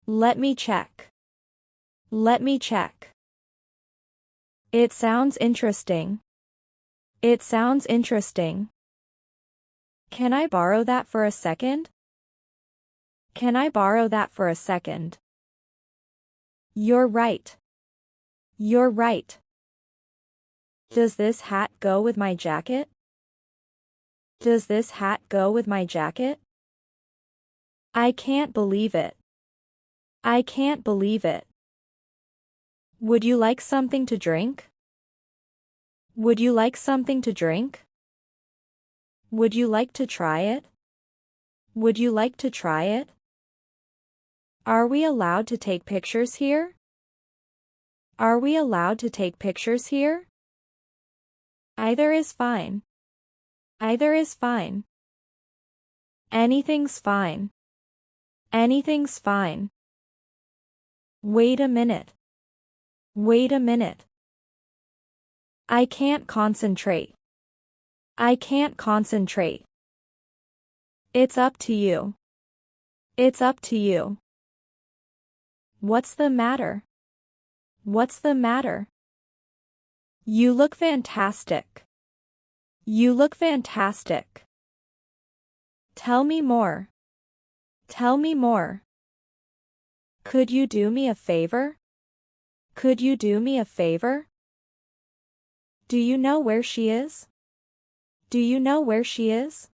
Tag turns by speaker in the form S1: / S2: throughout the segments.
S1: Let me check. Let me check. It sounds interesting. It sounds interesting. Can I borrow that for a second? Can I borrow that for a second? You're right. You're right. Does this hat go with my jacket? Does this hat go with my jacket? I can't believe it. I can't believe it. Would you like something to drink? Would you like something to drink? Would you like to try it? Would you like to try it? Are we allowed to take pictures here? Are we allowed to take pictures here? Either is fine. Either is fine. Anything's fine. Anything's fine. Wait a minute. Wait a minute. I can't concentrate. I can't concentrate. It's up to you. It's up to you. What's the matter? What's the matter? You look fantastic. You look fantastic. Tell me more. Tell me more. Could you do me a favor? Could you do me a favor? Do you know where she is? Do you know where she is?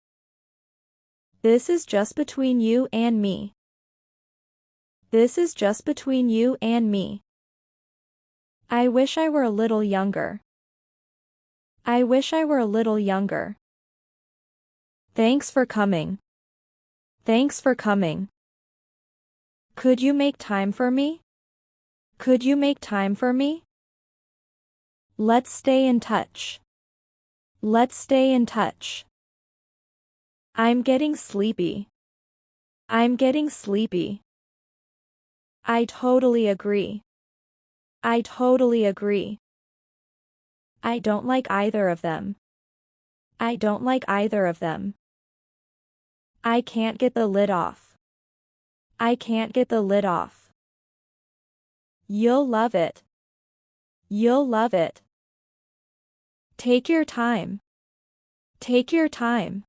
S1: This is just between you and me. This is just between you and me. I wish I were a little younger. I wish I were a little younger. Thanks for coming. Thanks for coming. Could you make time for me? Could you make time for me? Let's stay in touch. Let's stay in touch. I'm getting sleepy. I'm getting sleepy. I totally agree. I totally agree. I don't like either of them. I don't like either of them. I can't get the lid off. I can't get the lid off. You'll love it. You'll love it. Take your time. Take your time.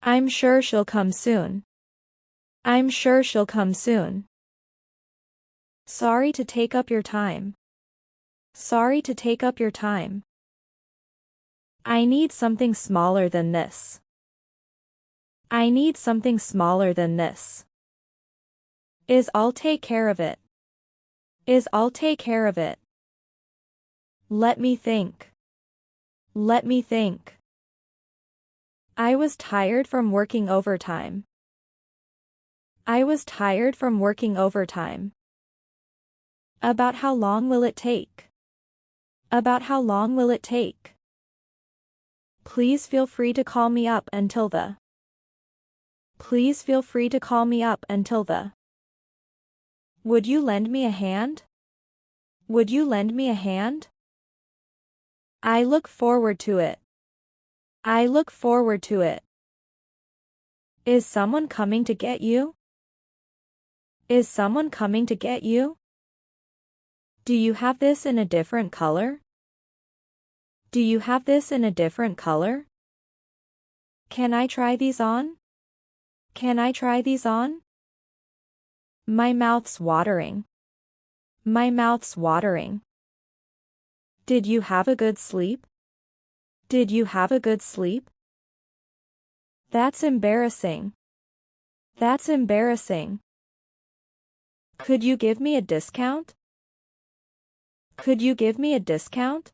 S1: I'm sure she'll come soon. I'm sure she'll come soon. Sorry to take up your time. Sorry to take up your time. I need something smaller than this. I need something smaller than this. I'll take care of it. I'll take care of it. Let me think. Let me think. I was tired from working overtime. I was tired from working overtime. About how long will it take? About how long will it take? Please feel free to call me up until the. Please feel free to call me up until the. Would you lend me a hand? Would you lend me a hand? I look forward to it. I look forward to it. Is someone coming to get you? Is someone coming to get you? Do you have this in a different color? Do you have this in a different color? Can I try these on? Can I try these on? My mouth's watering. My mouth's watering. Did you have a good sleep? Did you have a good sleep? That's embarrassing. That's embarrassing. Could you give me a discount? Could you give me a discount?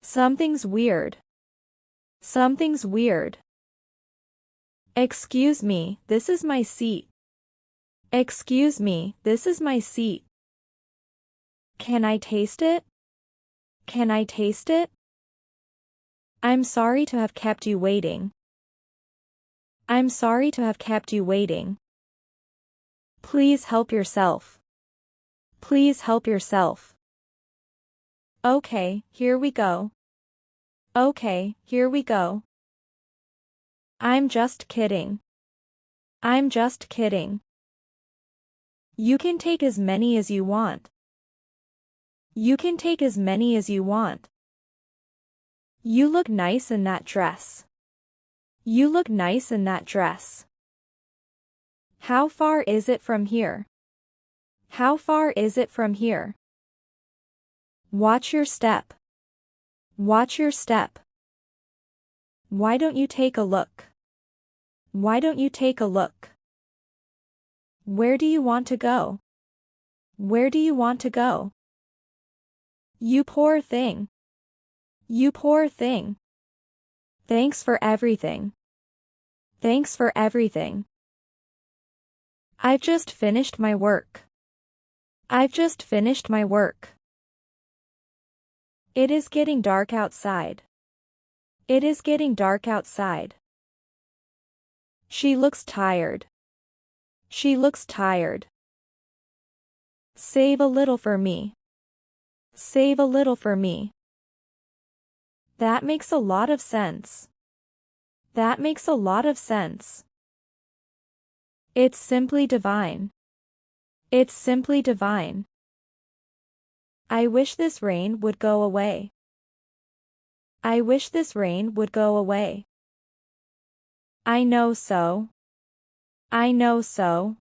S1: Something's weird. Something's weird. Excuse me, this is my seat. Excuse me, this is my seat. Can I taste it? Can I taste it? I'm sorry to have kept you waiting. I'm sorry to have kept you waiting. Please help yourself. Please help yourself. Okay, here we go. Okay, here we go. I'm just kidding. I'm just kidding. You can take as many as you want. You can take as many as you want. You look nice in that dress. You look nice in that dress. How far is it from here? How far is it from here? Watch your step. Watch your step. Why don't you take a look? Why don't you take a look? Where do you want to go? Where do you want to go? You poor thing. You poor thing. Thanks for everything. Thanks for everything. I've just finished my work. I've just finished my work. It is getting dark outside. It is getting dark outside. She looks tired. She looks tired. Save a little for me. Save a little for me. That makes a lot of sense. That makes a lot of sense. It's simply divine. It's simply divine. I wish this rain would go away. I wish this rain would go away. I know so. I know so.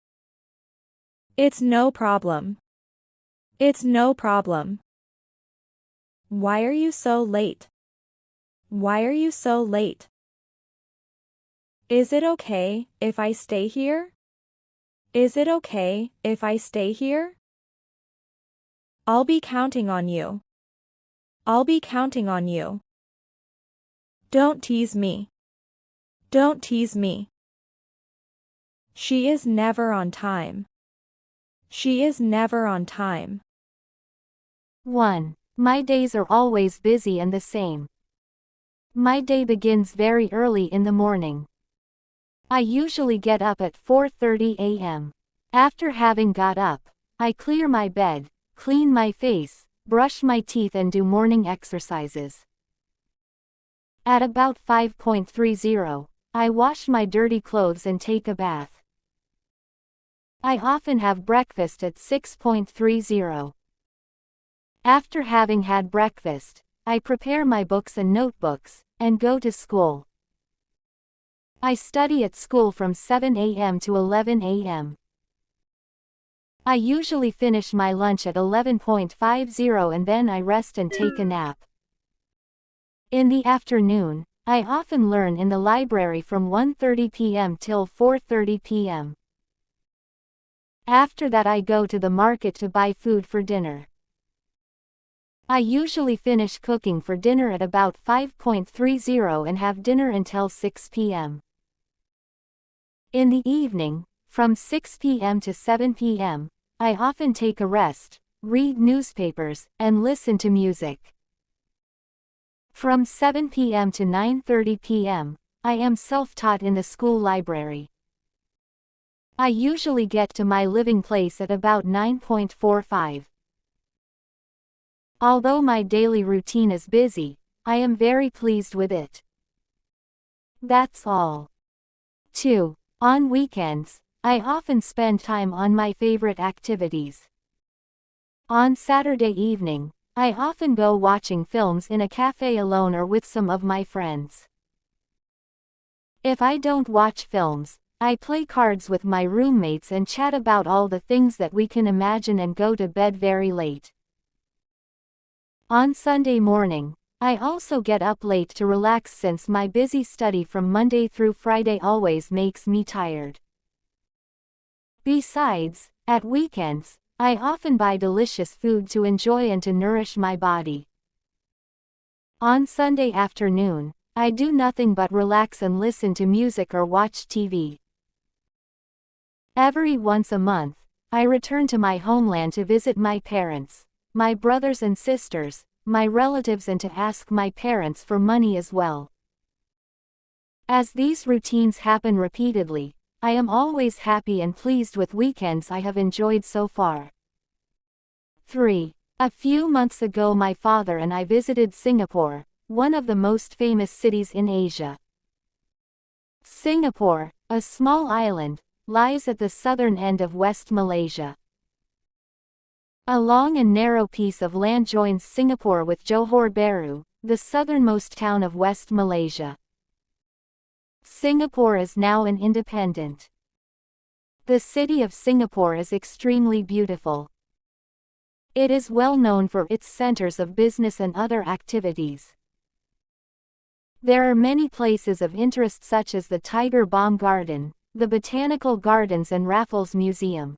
S1: It's no problem. It's no problem. Why are you so late? Why are you so late? Is it okay if I stay here? Is it okay if I stay here? I'll be counting on you. I'll be counting on you. Don't tease me. Don't tease me. She is never on time. She is never on time.
S2: 1. My days are always busy and the same. My day begins very early in the morning. I usually get up at 4:30 a.m. After having got up, I clear my bed, clean my face, brush my teeth and do morning exercises. At about 5:30, I wash my dirty clothes and take a bath. I often have breakfast at 6:30. After having had breakfast, I prepare my books and notebooks, and go to school. I study at school from 7 a.m. to 11 a.m. I usually finish my lunch at 11:50 and then I rest and take a nap. In the afternoon, I often learn in the library from 1:30 p.m. till 4:30 p.m. After that I go to the market to buy food for dinner. I usually finish cooking for dinner at about 5:30 and have dinner until 6 p.m. In the evening, from 6 p.m. to 7 p.m., I often take a rest, read newspapers, and listen to music. From 7 p.m. to 9:30 p.m., I am self-taught in the school library. I usually get to my living place at about 9:45. Although my daily routine is busy, I am very pleased with it. That's all. 2. On weekends, I often spend time on my favorite activities. On Saturday evening, I often go watching films in a cafe alone or with some of my friends. If I don't watch films, I play cards with my roommates and chat about all the things that we can imagine and go to bed very late. On Sunday morning, I also get up late to relax since my busy study from Monday through Friday always makes me tired. Besides, at weekends, I often buy delicious food to enjoy and to nourish my body. On Sunday afternoon, I do nothing but relax and listen to music or watch TV. Every once a month, I return to my homeland to visit my parents, my brothers and sisters, my relatives and to ask my parents for money as well. As these routines happen repeatedly, I am always happy and pleased with weekends I have enjoyed so far. 3. A few months ago my father and I visited Singapore, one of the most famous cities in Asia. Singapore, a small island, lies at the southern end of West Malaysia. A long and narrow piece of land joins Singapore with Johor Bahru, the southernmost town of West Malaysia. Singapore is now an independent. The city of Singapore is extremely beautiful. It is well known for its centers of business and other activities. There are many places of interest such as the Tiger Balm Garden, the Botanical Gardens and Raffles Museum.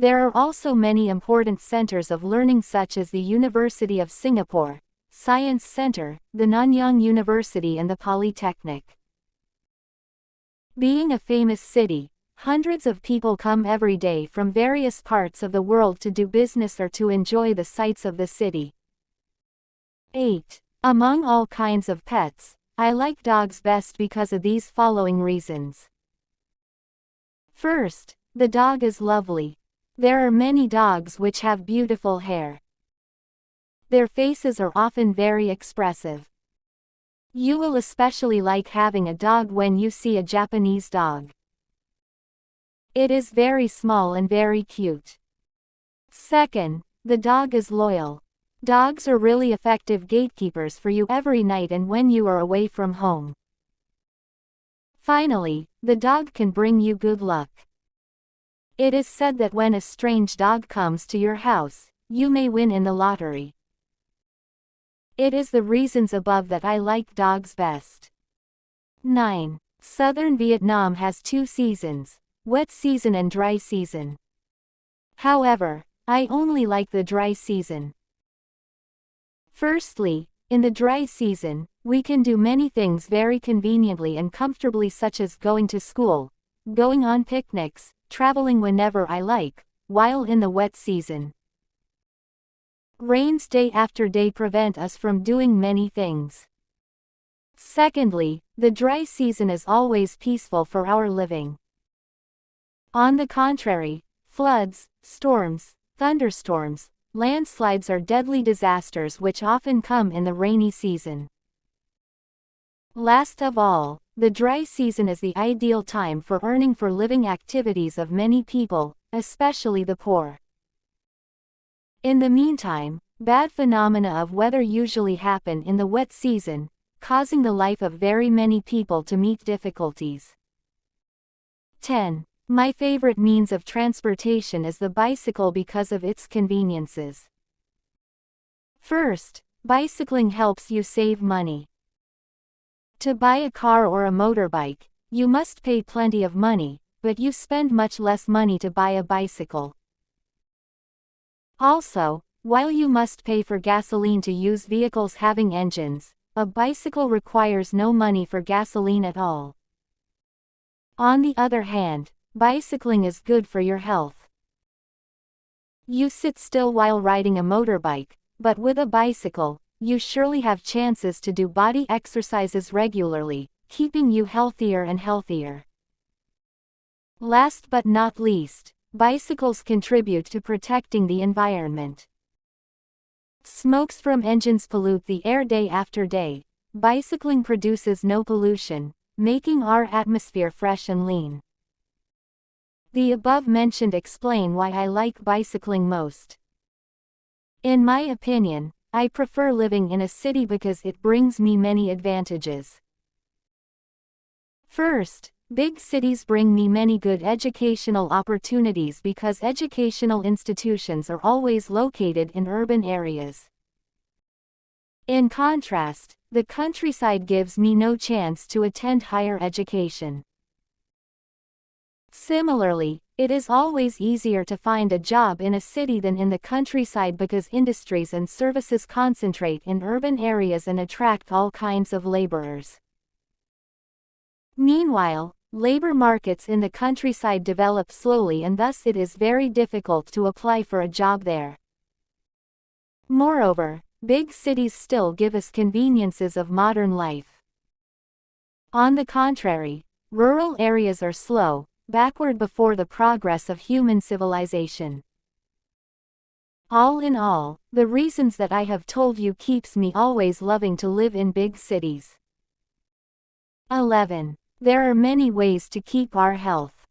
S2: There are also many important centers of learning such as the University of Singapore, Science Center, the Nanyang University and the Polytechnic. Being a famous city, hundreds of people come every day from various parts of the world to do business or to enjoy the sights of the city. 8. Among all kinds of pets, I like dogs best because of these following reasons. First, the dog is lovely. There are many dogs which have beautiful hair. Their faces are often very expressive. You will especially like having a dog when you see a Japanese dog. It is very small and very cute. Second, the dog is loyal. Dogs are really effective gatekeepers for you every night and when you are away from home. Finally, the dog can bring you good luck. It is said that when a strange dog comes to your house, you may win in the lottery. It is the reasons above that I like dogs best. 9. Southern Vietnam has 2 seasons, wet season and dry season. However, I only like the dry season. Firstly, in the dry season, we can do many things very conveniently and comfortably such as going to school, going on picnics, traveling whenever I like, while in the wet season, rains day after day prevent us from doing many things. Secondly, the dry season is always peaceful for our living. On the contrary, floods, storms, thunderstorms, landslides are deadly disasters which often come in the rainy season. Last of all, the dry season is the ideal time for earning for living activities of many people, especially the poor. In the meantime, bad phenomena of weather usually happen in the wet season, causing the life of very many people to meet difficulties. 10. My favorite means of transportation is the bicycle because of its conveniences. First, bicycling helps you save money. To buy a car or a motorbike, you must pay plenty of money, but you spend much less money to buy a bicycle. Also, while you must pay for gasoline to use vehicles having engines, a bicycle requires no money for gasoline at all. On the other hand, bicycling is good for your health. You sit still while riding a motorbike, but with a bicycle, you surely have chances to do body exercises regularly, keeping you healthier and healthier. Last but not least, bicycles contribute to protecting the environment. Smokes from engines pollute the air day after day. Bicycling produces no pollution, making our atmosphere fresh and lean. The above mentioned explain why I like bicycling most. In my opinion, I prefer living in a city because it brings me many advantages. First, big cities bring me many good educational opportunities because educational institutions are always located in urban areas. In contrast, the countryside gives me no chance to attend higher education. Similarly, it is always easier to find a job in a city than in the countryside because industries and services concentrate in urban areas and attract all kinds of laborers. Meanwhile, labor markets in the countryside develop slowly and thus it is very difficult to apply for a job there. Moreover, big cities still give us conveniences of modern life. On the contrary, rural areas are slow, backward before the progress of human civilization. All in all, the reasons that I have told you keeps me always loving to live in big cities. 11. There are many ways to keep our health.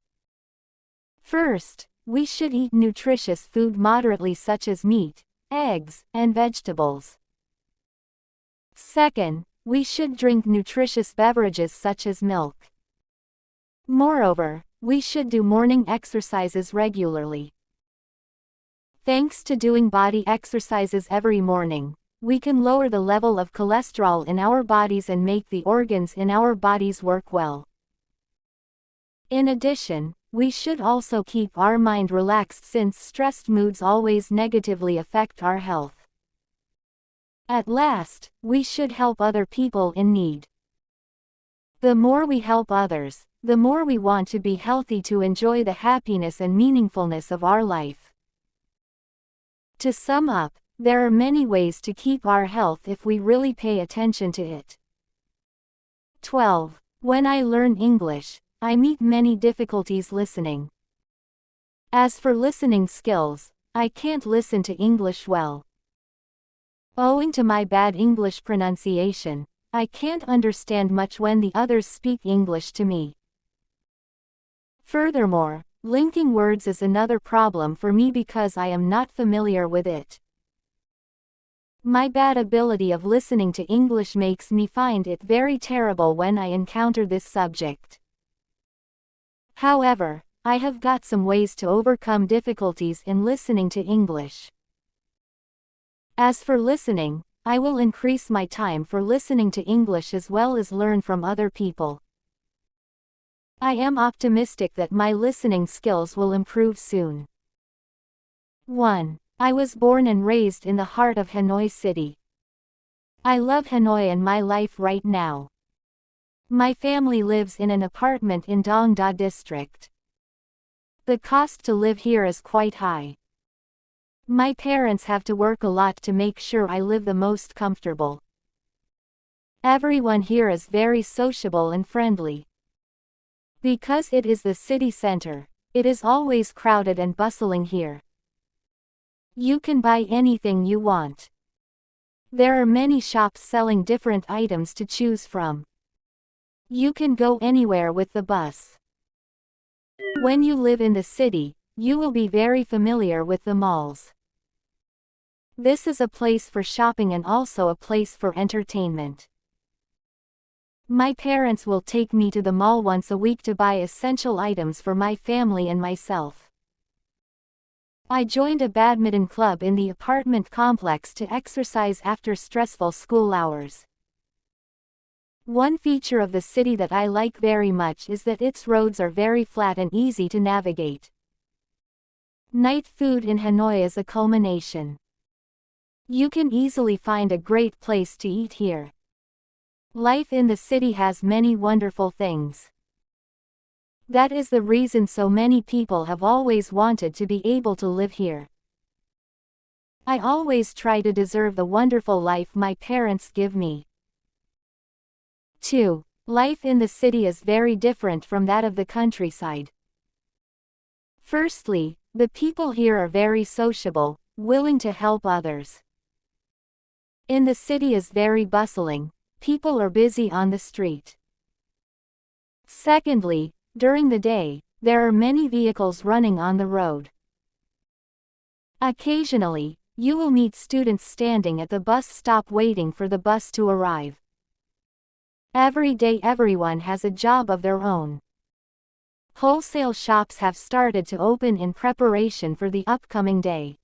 S2: First, we should eat nutritious food moderately such as meat, eggs, and vegetables. Second, we should drink nutritious beverages such as milk. Moreover, we should do morning exercises regularly. Thanks to doing body exercises every morning, we can lower the level of cholesterol in our bodies and make the organs in our bodies work well. In addition, we should also keep our mind relaxed since stressed moods always negatively affect our health. At last, we should help other people in need. The more we help others, the more we want to be healthy to enjoy the happiness and meaningfulness of our life. To sum up, there are many ways to keep our health if we really pay attention to it. 12. When I learn English, I meet many difficulties listening. As for listening skills, I can't listen to English well. Owing to my bad English pronunciation, I can't understand much when the others speak English to me. Furthermore, linking words is another problem for me because I am not familiar with it. My bad ability of listening to English makes me find it very terrible when I encounter this subject. However, I have got some ways to overcome difficulties in listening to English. As for listening, I will increase my time for listening to English as well as learn from other people. I am optimistic that my listening skills will improve soon. 1. I was born and raised in the heart of Hanoi City. I love Hanoi and my life right now. My family lives in an apartment in Dong Da district. The cost to live here is quite high. My parents have to work a lot to make sure I live the most comfortable. Everyone here is very sociable and friendly. Because it is the city center, it is always crowded and bustling here. You can buy anything you want. There are many shops selling different items to choose from. You can go anywhere with the bus. When you live in the city, you will be very familiar with the malls. This is a place for shopping and also a place for entertainment. My parents will take me to the mall once a week to buy essential items for my family and myself. I joined a badminton club in the apartment complex to exercise after stressful school hours. One feature of the city that I like very much is that its roads are very flat and easy to navigate. Night food in Hanoi is a culmination. You can easily find a great place to eat here. Life in the city has many wonderful things. That is the reason so many people have always wanted to be able to live here. I always try to deserve the wonderful life my parents give me. 2. Life in the city is very different from that of the countryside. Firstly, the people here are very sociable, willing to help others. In the city is very bustling, people are busy on the street. Secondly, during the day, there are many vehicles running on the road. Occasionally, you will meet students standing at the bus stop waiting for the bus to arrive. Every day everyone has a job of their own. Wholesale shops have started to open in preparation for the upcoming day.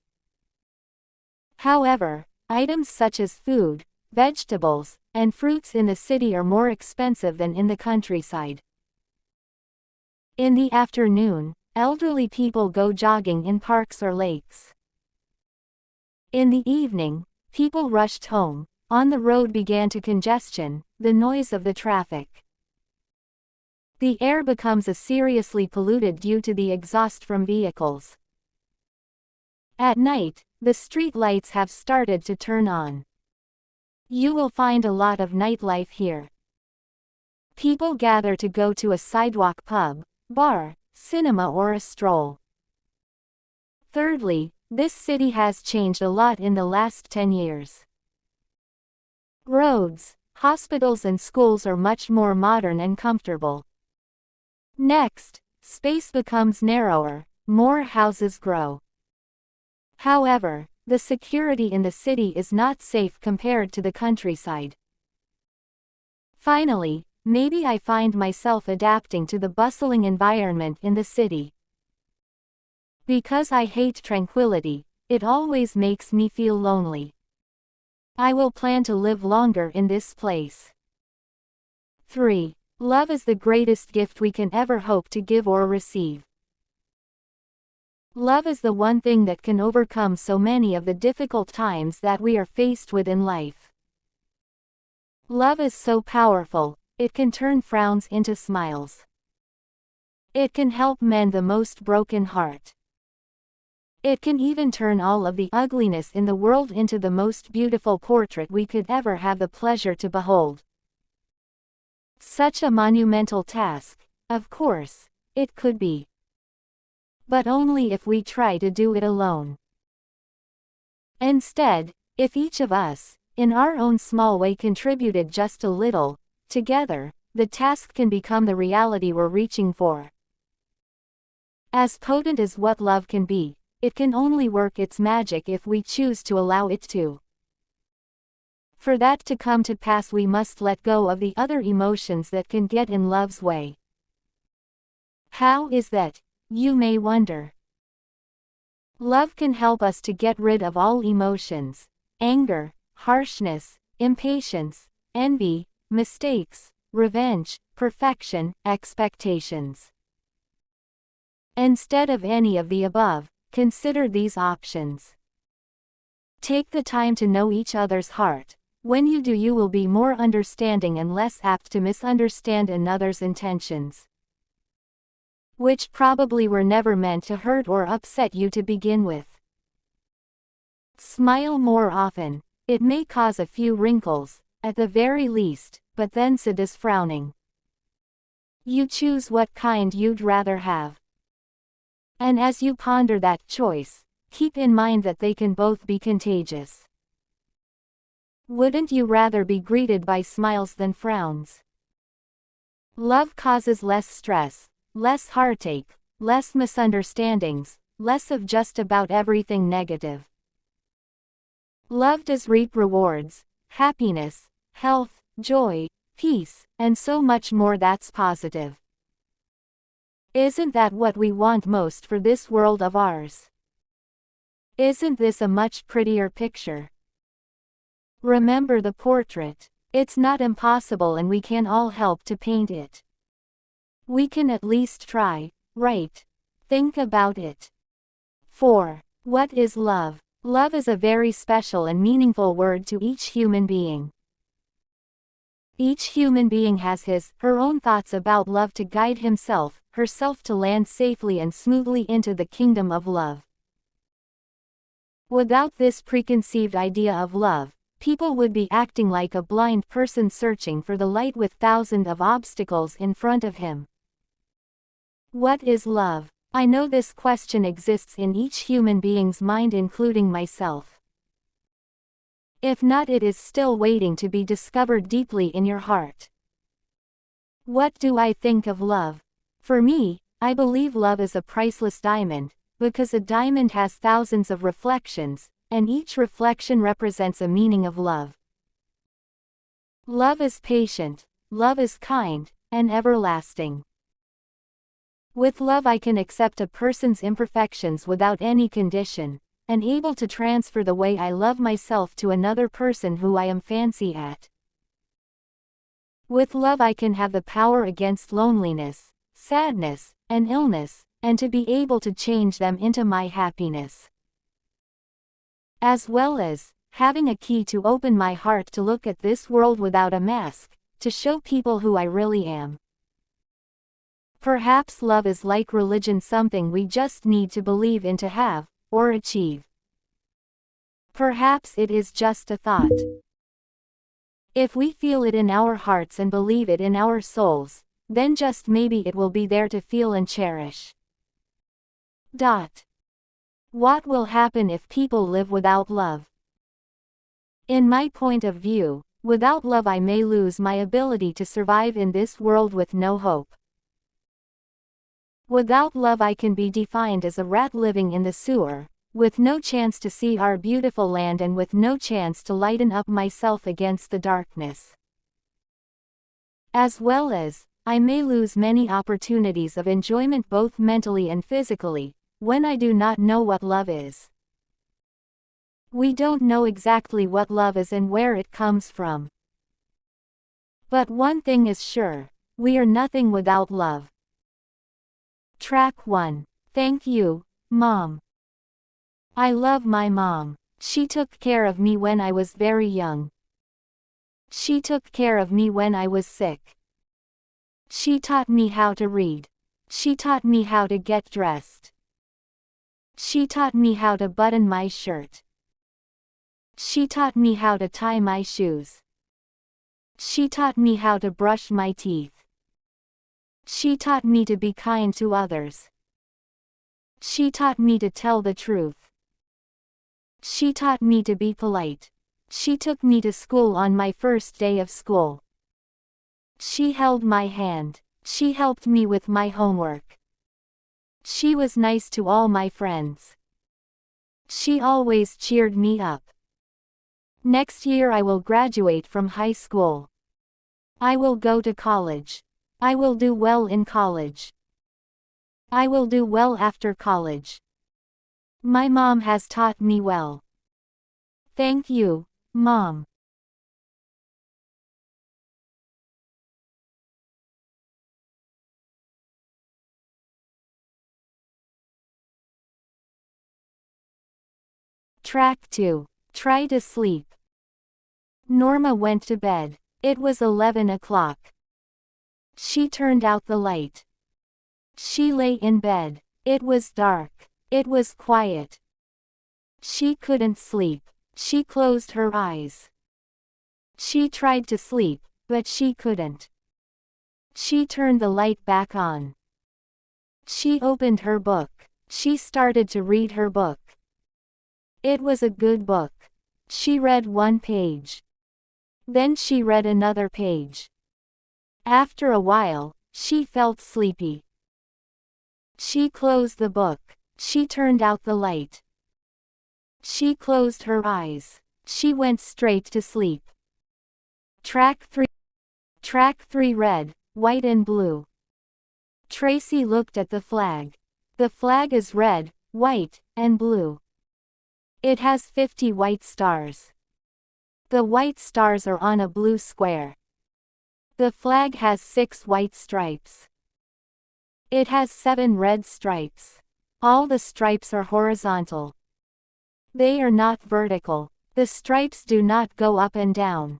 S2: However, items such as food, vegetables, and fruits in the city are more expensive than in the countryside. In the afternoon, elderly people go jogging in parks or lakes. In the evening, people rushed home. On the road began to congestion, the noise of the traffic. The air becomes seriously polluted due to the exhaust from vehicles. At night, the street lights have started to turn on. You will find a lot of nightlife here. People gather to go to a sidewalk pub, bar, cinema or a stroll. Thirdly, this city has changed a lot in the last 10 years. Roads, hospitals and schools are much more modern and comfortable. Next, space becomes narrower, more houses grow. However, the security in the city is not safe compared to the countryside. Finally, maybe I find myself adapting to the bustling environment in the city. Because I hate tranquility, it always makes me feel lonely. I will plan to live longer in this place. 3. Love is the greatest gift we can ever hope to give or receive. Love is the one thing that can overcome so many of the difficult times that we are faced with in life. Love is so powerful, it can turn frowns into smiles. It can help mend the most broken heart. It can even turn all of the ugliness in the world into the most beautiful portrait we could ever have the pleasure to behold. Such a monumental task, of course, it could be. But only if we try to do it alone. Instead, if each of us, in our own small way, contributed just a little, together, the task can become the reality we're reaching for. As potent as what love can be, it can only work its magic if we choose to allow it to. For that to come to pass, we must let go of the other emotions that can get in love's way. How is that, you may wonder? Love can help us to get rid of all emotions: anger, harshness, impatience, envy, mistakes, revenge, perfection, expectations. Instead of any of the above, consider these options. Take the time to know each other's heart. When you do, you will be more understanding and less apt to misunderstand another's intentions, which probably were never meant to hurt or upset you to begin with. Smile more often. It may cause a few wrinkles, at the very least, but then sit is frowning. You choose what kind you'd rather have. And as you ponder that choice, keep in mind that they can both be contagious. Wouldn't you rather be greeted by smiles than frowns? Love causes less stress, less heartache, less misunderstandings, less of just about everything negative. Love does reap rewards, happiness, health, joy, peace, and so much more that's positive. Isn't that what we want most for this world of ours? Isn't this a much prettier picture? Remember the portrait. It's not impossible and we can all help to paint it. We can at least try, right? Think about it. 4. What is love? Love is a very special and meaningful word to each human being. Each human being has her own thoughts about love to guide himself, herself to land safely and smoothly into the kingdom of love. Without this preconceived idea of love, people would be acting like a blind person searching for the light with thousands of obstacles in front of him. What is love? I know this question exists in each human being's mind, including myself. If not, it is still waiting to be discovered deeply in your heart. What do I think of love? For me, I believe love is a priceless diamond, because a diamond has thousands of reflections, and each reflection represents a meaning of love. Love is patient, love is kind, and everlasting. With love I can accept a person's imperfections without any condition, and able to transfer the way I love myself to another person who I am fancy at. With love I can have the power against loneliness, sadness, and illness, and to be able to change them into my happiness. As well as having a key to open my heart to look at this world without a mask, to show people who I really am. Perhaps love is like religion, something we just need to believe in to have, or achieve. Perhaps it is just a thought. If we feel it in our hearts and believe it in our souls, then just maybe it will be there to feel and cherish. What will happen if people live without love? In my point of view, without love I may lose my ability to survive in this world with no hope. Without love I can be defined as a rat living in the sewer, with no chance to see our beautiful land and with no chance to lighten up myself against the darkness. As well as, I may lose many opportunities of enjoyment both mentally and physically, when I do not know what love is. We don't know exactly what love is and where it comes from. But one thing is sure, we are nothing without love. Track 1. Thank you, Mom. I love my mom. She took care of me when I was very young. She took care of me when I was sick. She taught me how to read. She taught me how to get dressed. She taught me how to button my shirt. She taught me how to tie my shoes. She taught me how to brush my teeth. She taught me to be kind to others. She taught me to tell the truth. She taught me to be polite. She took me to school on my first day of school. She held my hand. She helped me with my homework. She was nice to all my friends. She always cheered me up. Next year I will graduate from high school. I will go to college. I will do well in college. I will do well after college. My mom has taught me well. Thank you, Mom. Track 2. Try to sleep. Norma went to bed. It was 11 o'clock. She turned out the light. She lay in bed. It was dark. It was quiet. She couldn't sleep. She closed her eyes. She tried to sleep, but she couldn't. She turned the light back on. She opened her book. She started to read her book. It was a good book. She read one page. Then she read another page. After a while, she felt sleepy. She closed the book. She turned out the light. She closed her eyes. She went straight to sleep. Track 3. Track 3. Red, white and blue. Tracy looked at the flag. The flag is red, white, and blue. It has 50 white stars. The white stars are on a blue square. The flag has 6 white stripes. It has 7 red stripes. All the stripes are horizontal. They are not vertical. The stripes do not go up and down.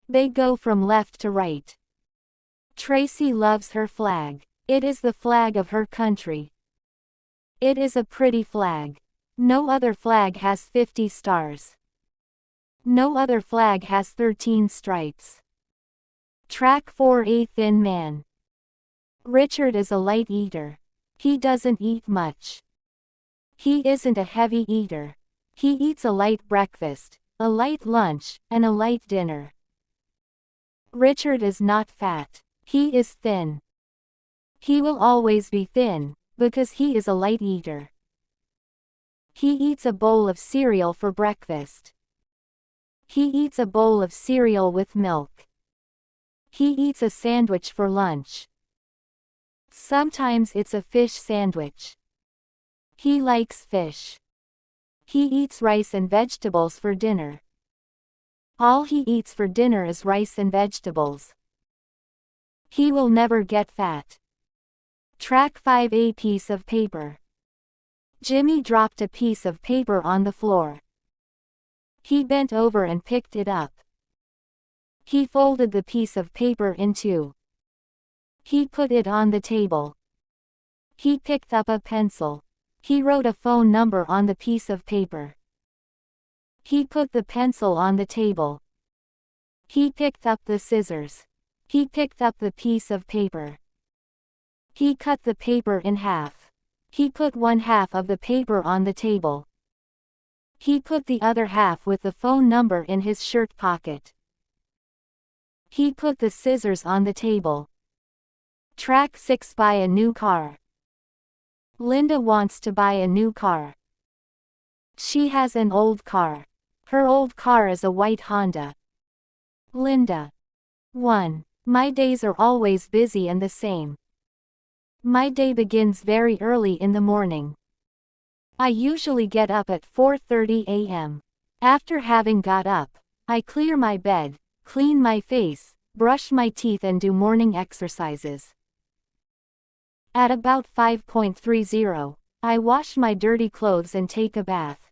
S2: They go from left to right. Tracy loves her flag. It is the flag of her country. It is a pretty flag. No other flag has 50 stars. No other flag has 13 stripes. Track 4. A thin man. Richard is a light eater. He doesn't eat much. He isn't a heavy eater. He eats a light breakfast, a light lunch, and a light dinner. Richard is not fat. He is thin. He will always be thin, because he is a light eater. He eats a bowl of cereal for breakfast. He eats a bowl of cereal with milk. He eats a sandwich for lunch. Sometimes it's a fish sandwich. He likes fish. He eats rice and vegetables for dinner. All he eats for dinner is rice and vegetables. He will never get fat. Track 5. A piece of paper. Jimmy dropped a piece of paper on the floor. He bent over and picked it up. He folded the piece of paper in two. He put it on the table. He picked up a pencil. He wrote a phone number on the piece of paper. He put the pencil on the table. He picked up the scissors. He picked up the piece of paper. He cut the paper in half. He put one half of the paper on the table. He put the other half with the phone number in his shirt pocket. He put the scissors on the table. Track 6. Buy a new car. Linda wants to buy a new car. She has an old car. Her old car is a white Honda. Linda. 1. My days are always busy and the same. My day begins very early in the morning. I usually get up at 4:30 a.m. After having got up, I clear my bed, clean my face, brush my teeth and do morning exercises. At about 5:30, I wash my dirty clothes and take a bath.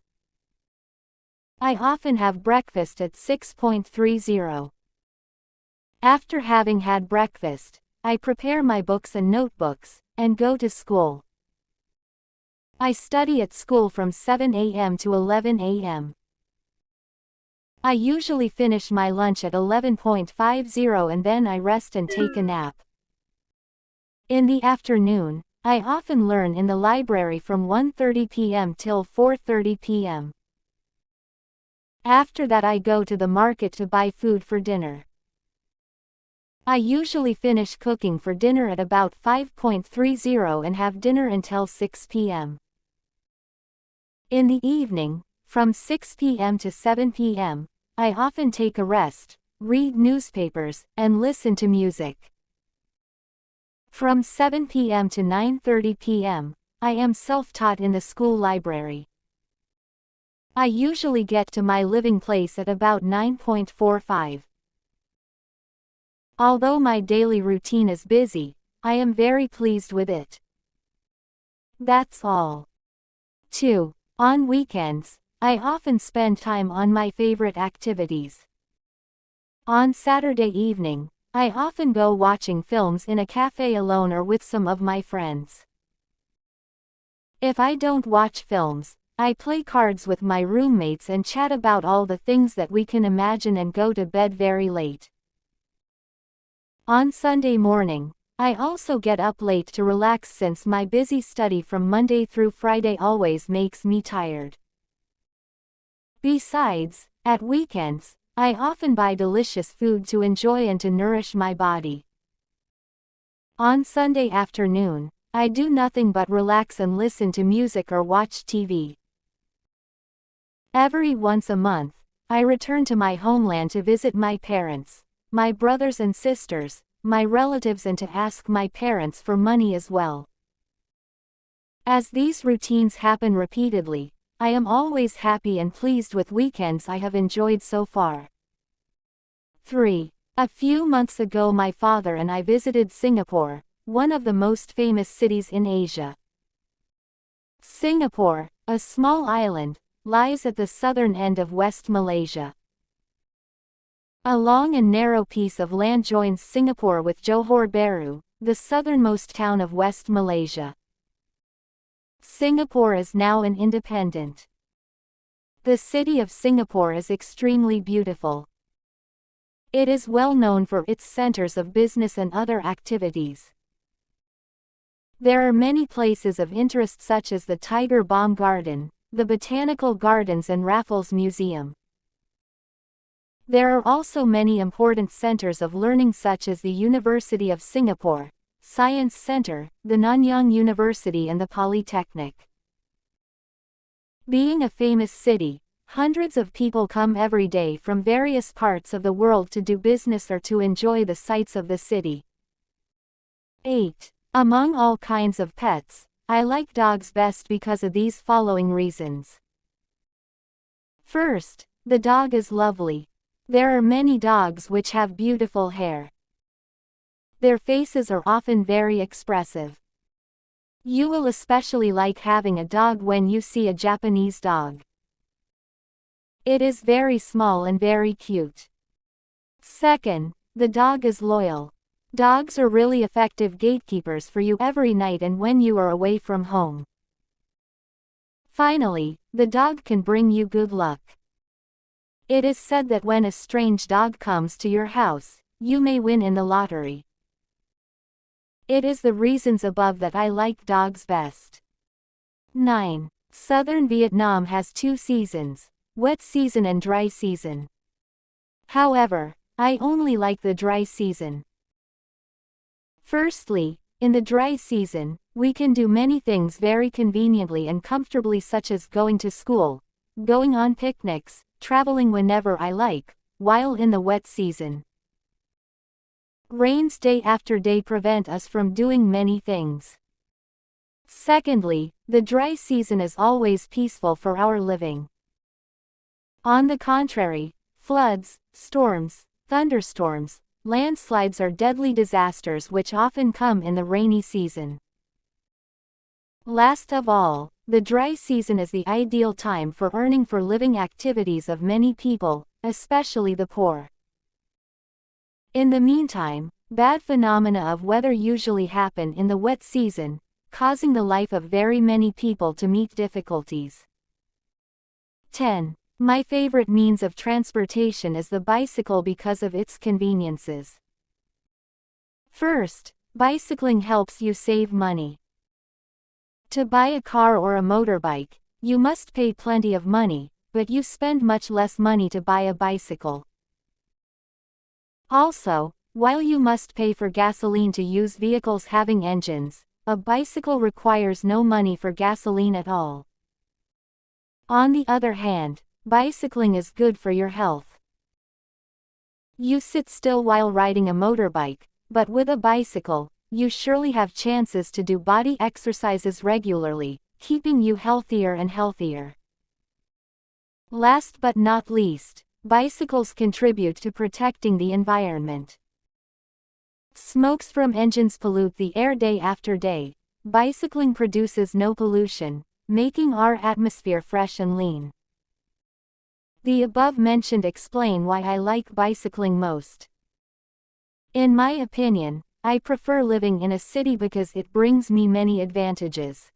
S2: I often have breakfast at 6:30. After having had breakfast, I prepare my books and notebooks, and go to school. I study at school from 7 a.m. to 11 a.m. I usually finish my lunch at 11:50 and then I rest and take a nap. In the afternoon, I often learn in the library from 1:30 p.m. till 4:30 p.m. After that I go to the market to buy food for dinner. I usually finish cooking for dinner at about 5:30 and have dinner until 6 p.m. In the evening, from 6 p.m. to 7 p.m., I often take a rest, read newspapers, and listen to music. From 7 p.m. to 9:30 p.m., I am self-taught in the school library. I usually get to my living place at about 9:45. Although my daily routine is busy, I am very pleased with it. That's all. 2. On weekends, I often spend time on my favorite activities. On Saturday evening, I often go watching films in a cafe alone or with some of my friends. If I don't watch films, I play cards with my roommates and chat about all the things that we can imagine and go to bed very late. On Sunday morning, I also get up late to relax since my busy study from Monday through Friday always makes me tired. Besides, at weekends, I often buy delicious food to enjoy and to nourish my body. On Sunday afternoon, I do nothing but relax and listen to music or watch TV. Every once a month, I return to my homeland to visit my parents, my brothers and sisters, my relatives and to ask my parents for money as well. As these routines happen repeatedly, I am always happy and pleased with weekends I have enjoyed so far. 3. A few months ago my father and I visited Singapore, one of the most famous cities in Asia. Singapore, a small island, lies at the southern end of West Malaysia. A long and narrow piece of land joins Singapore with Johor Bahru, the southernmost town of West Malaysia. Singapore is now an independent. The city of Singapore is extremely beautiful. It is well known for its centers of business and other activities. There are many places of interest such as the Tiger Balm Garden, the Botanical Gardens and Raffles Museum. There are also many important centers of learning such as the University of Singapore, Science Center, the Nanyang University and the Polytechnic. Being a famous city, hundreds of people come every day from various parts of the world to do business or to enjoy the sights of the city. 8. Among all kinds of pets, I like dogs best because of these following reasons. First, the dog is lovely. There are many dogs which have beautiful hair. Their faces are often very expressive. You will especially like having a dog when you see a Japanese dog. It is very small and very cute. Second, the dog is loyal. Dogs are really effective gatekeepers for you every night and when you are away from home. Finally, the dog can bring you good luck. It is said that when a strange dog comes to your house, you may win in the lottery. It is the reasons above that I like dogs best. 9. Southern Vietnam has 2 seasons, wet season and dry season. However, I only like the dry season. Firstly, In the dry season, we can do many things very conveniently and comfortably, such as going to school, going on picnics, traveling whenever I like, while in the wet season, rains day after day prevent us from doing many things. Secondly, the dry season is always peaceful for our living. On the contrary, floods, storms, thunderstorms, landslides are deadly disasters which often come in the rainy season. Last of all, the dry season is the ideal time for earning for living activities of many people, especially the poor. In the meantime, bad phenomena of weather usually happen in the wet season, causing the life of very many people to meet difficulties. 10. My favorite means of transportation is the bicycle because of its conveniences. First, bicycling helps you save money. To buy a car or a motorbike, you must pay plenty of money, but you spend much less money to buy a bicycle. Also, while you must pay for gasoline to use vehicles having engines, a bicycle requires no money for gasoline at all. On the other hand, bicycling is good for your health. You sit still while riding a motorbike, but with a bicycle, you surely have chances to do body exercises regularly, keeping you healthier and healthier. Last but not least, bicycles contribute to protecting the environment. Smokes from engines pollute the air day after day. Bicycling produces no pollution, making our atmosphere fresh and lean. The above mentioned explain why I like bicycling most. In my opinion, I prefer living in a city because it brings me many advantages.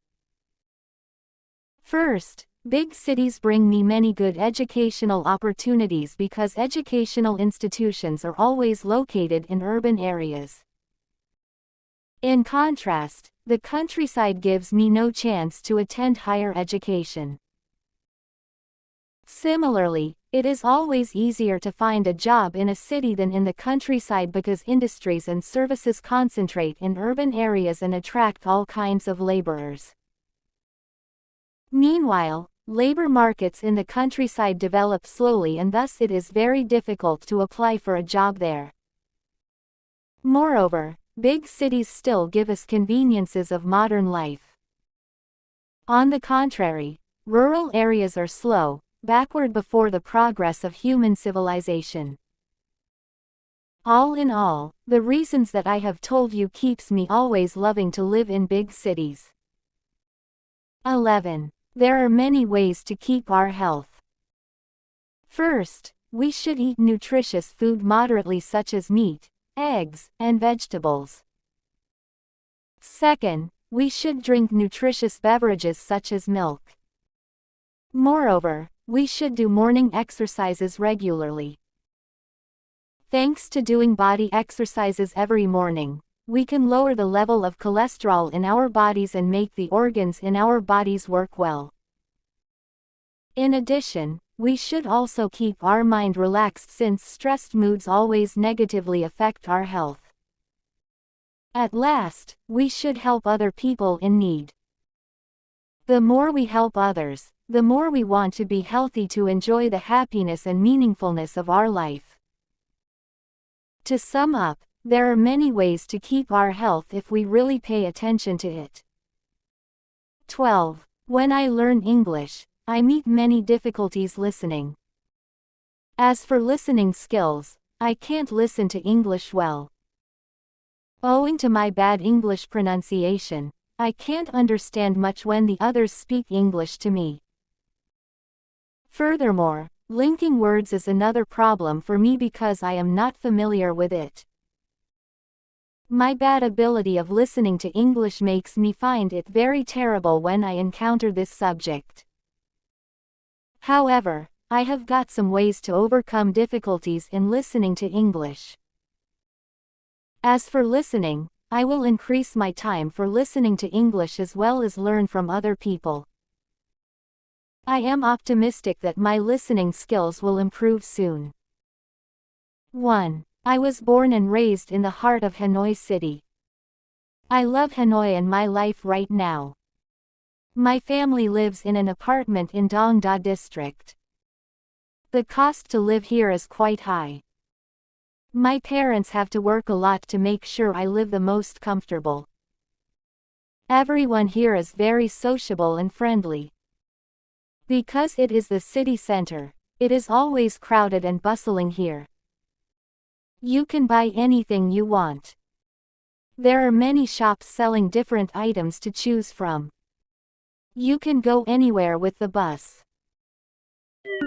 S2: First, big cities bring me many good educational opportunities because educational institutions are always located in urban areas. In contrast, the countryside gives me no chance to attend higher education. Similarly, it is always easier to find a job in a city than in the countryside because industries and services concentrate in urban areas and attract all kinds of laborers. Meanwhile, labor markets in the countryside develop slowly and thus it is very difficult to apply for a job there. Moreover, big cities still give us conveniences of modern life. On the contrary, rural areas are slow, backward before the progress of human civilization. All in all, the reasons that I have told you keeps me always loving to live in big cities. 11. There are many ways to keep our health. First, we should eat nutritious food moderately such as meat, eggs, and vegetables. Second, we should drink nutritious beverages such as milk. Moreover, we should do morning exercises regularly. Thanks to doing body exercises every morning, we can lower the level of cholesterol in our bodies and make the organs in our bodies work well. In addition, we should also keep our mind relaxed since stressed moods always negatively affect our health. At last, we should help other people in need. The more we help others, the more we want to be healthy to enjoy the happiness and meaningfulness of our life. To sum up, there are many ways to keep our health if we really pay attention to it. 12. When I learn English, I meet many difficulties listening. As for listening skills, I can't listen to English well. Owing to my bad English pronunciation, I can't understand much when the others speak English to me. Furthermore, linking words is another problem for me because I am not familiar with it. My bad ability of listening to English makes me find it very terrible when I encounter this subject. However, I have got some ways to overcome difficulties in listening to English. As for listening, I will increase my time for listening to English as well as learn from other people. I am optimistic that my listening skills will improve soon. 1. I was born and raised in the heart of Hanoi City. I love Hanoi and my life right now. My family lives in an apartment in Dong Da district. The cost to live here is quite high. My parents have to work a lot to make sure I live the most comfortable. Everyone here is very sociable and friendly. Because it is the city center, it is always crowded and bustling here. You can buy anything you want. There are many shops selling different items to choose from. You can go anywhere with the bus.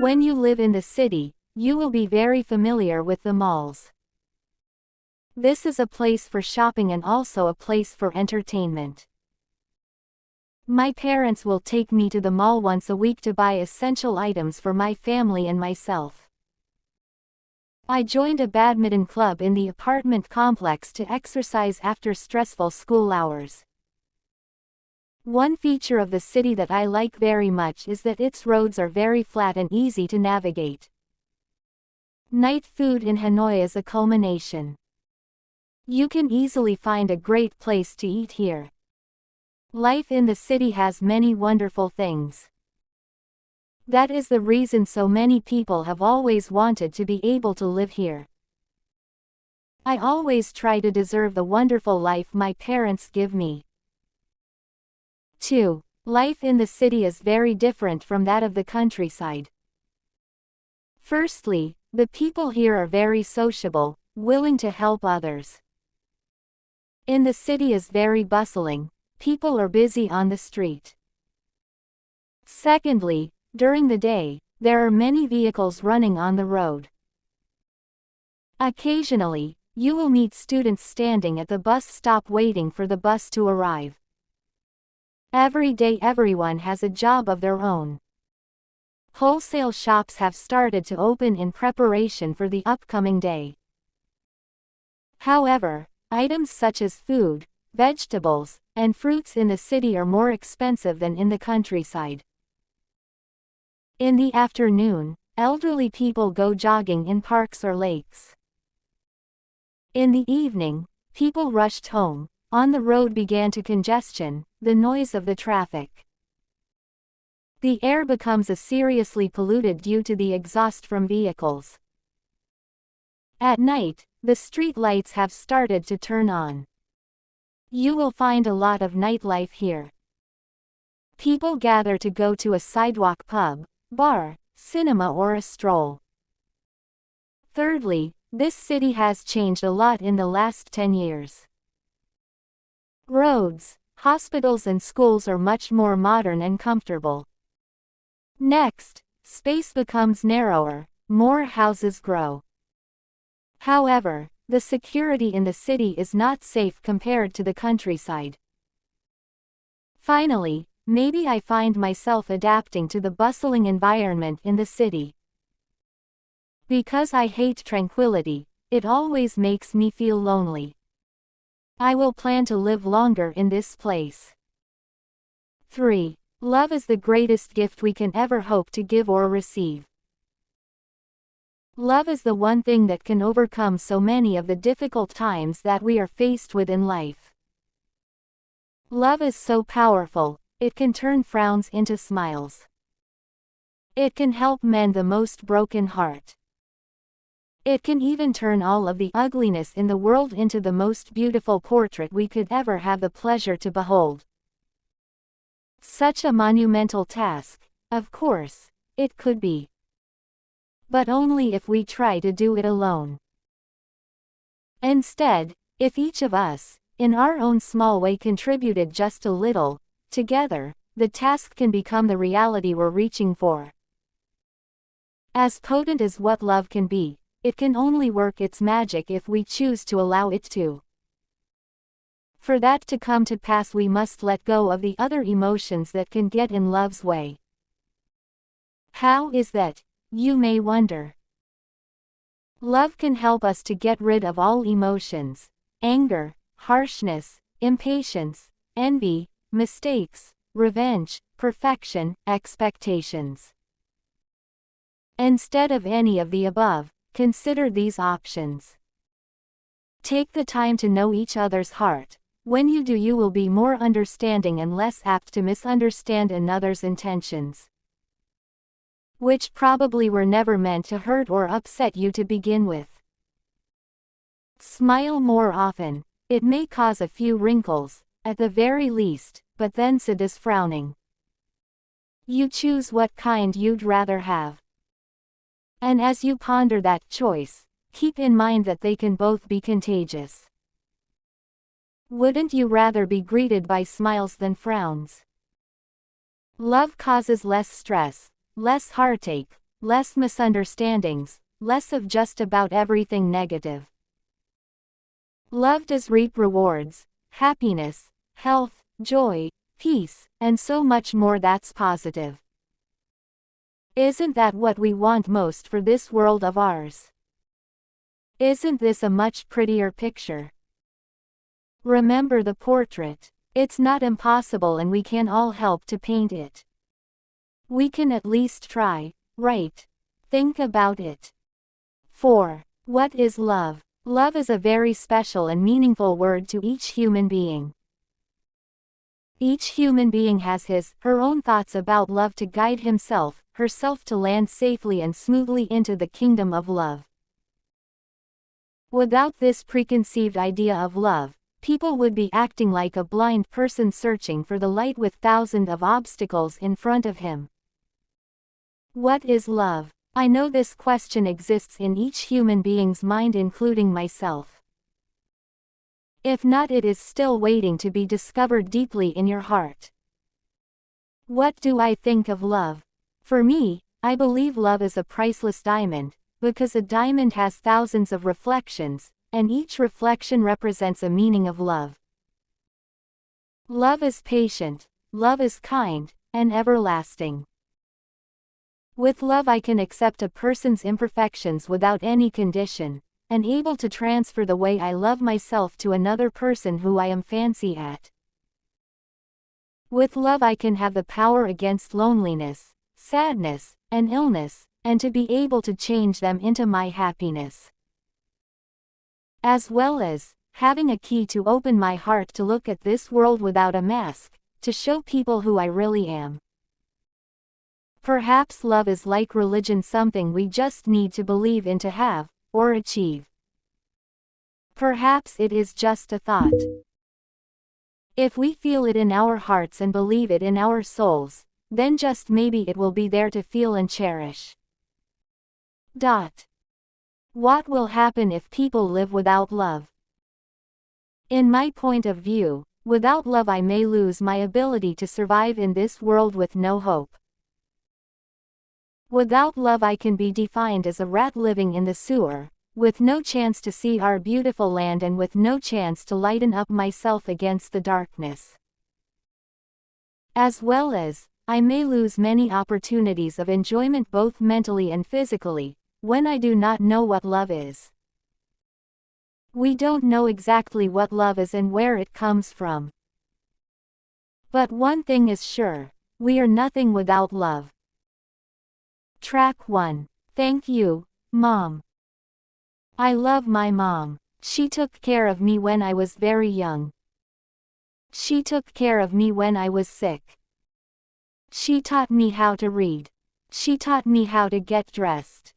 S2: When you live in the city, you will be very familiar with the malls. This is a place for shopping and also a place for entertainment. My parents will take me to the mall once a week to buy essential items for my family and myself. I joined a badminton club in the apartment complex to exercise after stressful school hours. One feature of the city that I like very much is that its roads are very flat and easy to navigate. Night food in Hanoi is a culmination. You can easily find a great place to eat here. Life in the city has many wonderful things. That is the reason so many people have always wanted to be able to live here. I always try to deserve the wonderful life my parents give me. 2. Life in the city is very different from that of the countryside. Firstly, the people here are very sociable, willing to help others. In the city is very bustling, people are busy on the street. Secondly, during the day, there are many vehicles running on the road. Occasionally, you will meet students standing at the bus stop waiting for the bus to arrive. Every day everyone has a job of their own. Wholesale shops have started to open in preparation for the upcoming day. However, items such as food, vegetables, and fruits in the city are more expensive than in the countryside. In the afternoon, elderly people go jogging in parks or lakes. In the evening, people rushed home. On the road began to congestion, the noise of the traffic. The air becomes seriously polluted due to the exhaust from vehicles. At night, the street lights have started to turn on. You will find a lot of nightlife here. People gather to go to a sidewalk pub, bar, cinema or a stroll. Thirdly, this city has changed a lot in the last 10 years. Roads, hospitals and schools are much more modern and comfortable. Next, space becomes narrower, more houses grow. However, the security in the city is not safe compared to the countryside. Finally, maybe I find myself adapting to the bustling environment in the city. Because I hate tranquility, it always makes me feel lonely. I will plan to live longer in this place. 3. Love is the greatest gift we can ever hope to give or receive. Love is the one thing that can overcome so many of the difficult times that we are faced with in life. Love is so powerful, it can turn frowns into smiles. It can help mend the most broken heart. It can even turn all of the ugliness in the world into the most beautiful portrait we could ever have the pleasure to behold. Such a monumental task, of course, it could be. But only if we try to do it alone. Instead, if each of us, in our own small way contributed just a little, together, the task can become the reality we're reaching for. As potent as what love can be, it can only work its magic if we choose to allow it to. For that to come to pass, we must let go of the other emotions that can get in love's way. How is that, you may wonder? Love can help us to get rid of all emotions: anger, harshness, impatience, envy, mistakes, revenge, perfection, expectations. Instead of any of the above, consider these options. Take the time to know each other's heart, When you do, you will be more understanding and less apt to misunderstand another's intentions, which probably were never meant to hurt or upset you to begin with. Smile more often. It may cause a few wrinkles, at the very least, but then sit is frowning. You choose what kind you'd rather have. And as you ponder that choice, keep in mind that they can both be contagious. Wouldn't you rather be greeted by smiles than frowns? Love causes less stress, less heartache, less misunderstandings, less of just about everything negative. Love does reap rewards, happiness, health, joy, peace, and so much more that's positive. Isn't that what we want most for this world of ours? Isn't this a much prettier picture? Remember the portrait. It's not impossible and we can all help to paint it. We can at least try, right? Think about it. 4. What is love? Love is a very special and meaningful word to each human being. Each human being has her own thoughts about love to guide himself, herself to land safely and smoothly into the kingdom of love. Without this preconceived idea of love, people would be acting like a blind person searching for the light with thousands of obstacles in front of him. What is love? I know this question exists in each human being's mind, including myself. If not, it is still waiting to be discovered deeply in your heart. What do I think of love? For me, I believe love is a priceless diamond, because a diamond has thousands of reflections, and each reflection represents a meaning of love. Love is patient, love is kind, and everlasting. With love I can accept a person's imperfections without any condition, and able to transfer the way I love myself to another person who I am fancy at. With love I can have the power against loneliness, sadness, and illness, and to be able to change them into my happiness. As well as having a key to open my heart to look at this world without a mask, to show people who I really am. Perhaps love is like religion, something we just need to believe in to have, or achieve. Perhaps it is just a thought. If we feel it in our hearts and believe it in our souls, then just maybe it will be there to feel and cherish. What will happen if people live without love? In my point of view, without love I may lose my ability to survive in this world with no hope. Without love I can be defined as a rat living in the sewer, with no chance to see our beautiful land and with no chance to lighten up myself against the darkness. As well as, I may lose many opportunities of enjoyment both mentally and physically, when I do not know what love is. We don't know exactly what love is and where it comes from. But one thing is sure, we are nothing without love. Track 1. Thank you, Mom. I love my mom. She took care of me when I was very young. She took care of me when I was sick. She taught me how to read. She taught me how to get dressed.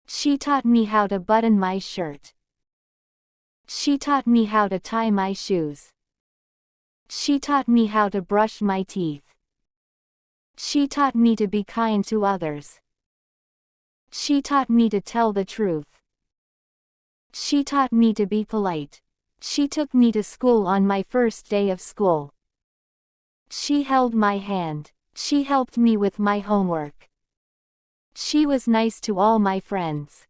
S2: She taught me how to button my shirt. She taught me how to tie my shoes. She taught me how to brush my teeth. She taught me to be kind to others. She taught me to tell the truth. She taught me to be polite. She took me to school on my first day of school. She held my hand. She helped me with my homework. She was nice to all my friends.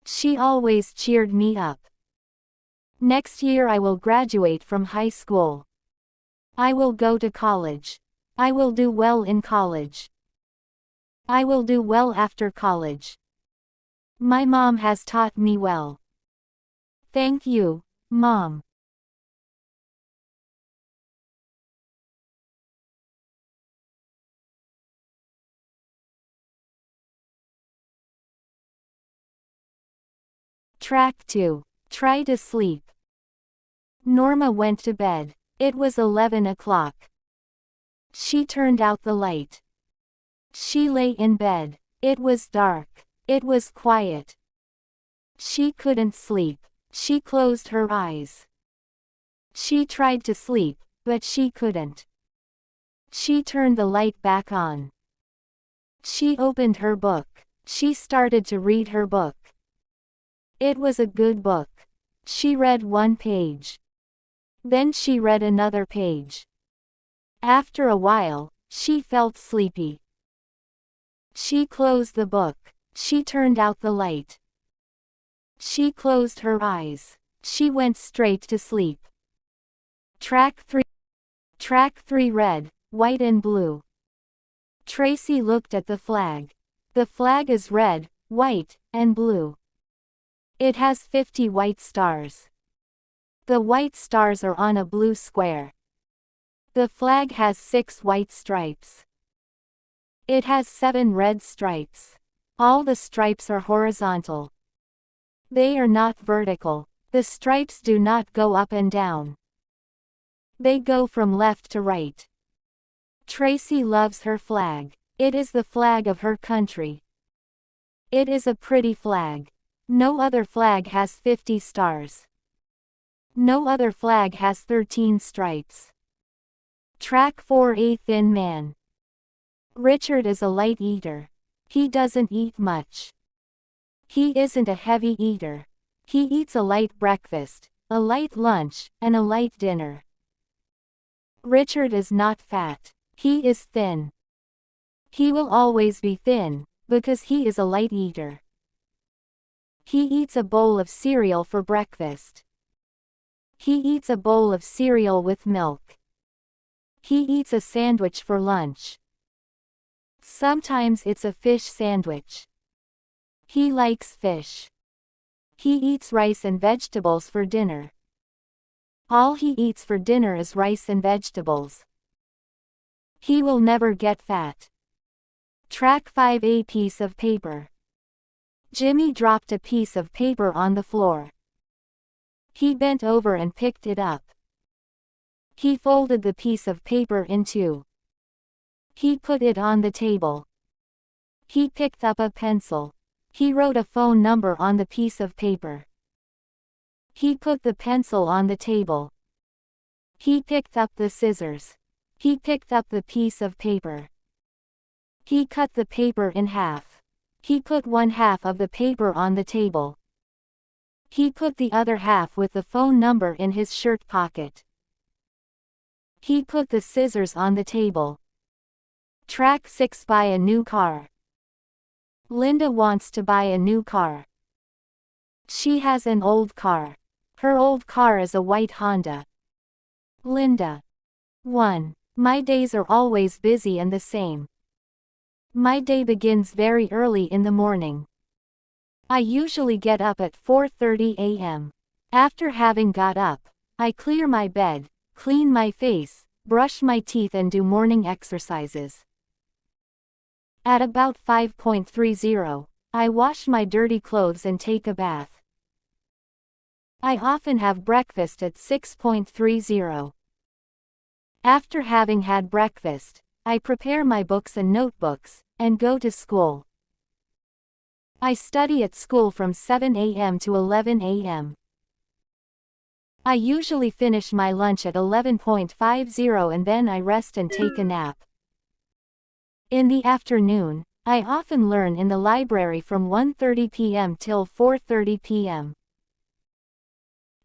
S2: She always cheered me up. Next year I will graduate from high school. I will go to college. I will do well in college. I will do well after college. My mom has taught me well. Thank you, Mom. Track 2. Try to sleep. Norma went to bed. It was 11 o'clock. She turned out the light. She lay in bed. It was dark. It was quiet. She couldn't sleep. She closed her eyes. She tried to sleep, but she couldn't. She turned the light back on. She opened her book. She started to read her book. It was a good book. She read one page. Then she read another page. After a while, she felt sleepy. She closed the book. She turned out the light. She closed her eyes. She went straight to sleep. Track 3. Track 3 red, white and blue. Tracy looked at the flag. The flag is red, white, and blue. It has 50 white stars. The white stars are on a blue square. The flag has 6 white stripes. It has 7 red stripes. All the stripes are horizontal. They are not vertical. The stripes do not go up and down. They go from left to right. Tracy loves her flag. It is the flag of her country. It is a pretty flag. No other flag has 50 stars. No other flag has 13 stripes. Track 4 A thin man. Richard is a light eater. He doesn't eat much. He isn't a heavy eater. He eats a light breakfast, a light lunch, and a light dinner. Richard is not fat. He is thin. He will always be thin, because he is a light eater. He eats a bowl of cereal for breakfast. He eats a bowl of cereal with milk. He eats a sandwich for lunch. Sometimes it's a fish sandwich. He likes fish. He eats rice and vegetables for dinner. All he eats for dinner is rice and vegetables. He will never get fat. Track 5 A piece of paper. Jimmy dropped a piece of paper on the floor. He bent over and picked it up. He folded the piece of paper in two. He put it on the table. He picked up a pencil. He wrote a phone number on the piece of paper. He put the pencil on the table. He picked up the scissors. He picked up the piece of paper. He cut the paper in half. He put one half of the paper on the table. He put the other half with the phone number in his shirt pocket. He put the scissors on the table. Track 6 Buy a new car. Linda wants to buy a new car. She has an old car. Her old car is a white Honda. Linda. 1. My days are always busy and the same. My day begins very early in the morning. I usually get up at 4:30 a.m. After having got up, I clear my bed, clean my face, brush my teeth and do morning exercises. At about 5:30, I wash my dirty clothes and take a bath. I often have breakfast at 6:30. After having had breakfast, I prepare my books and notebooks, and go to school. I study at school from 7 a.m. to 11 a.m. I usually finish my lunch at 11:50 and then I rest and take a nap. In the afternoon, I often learn in the library from 1:30 p.m. till 4:30 p.m.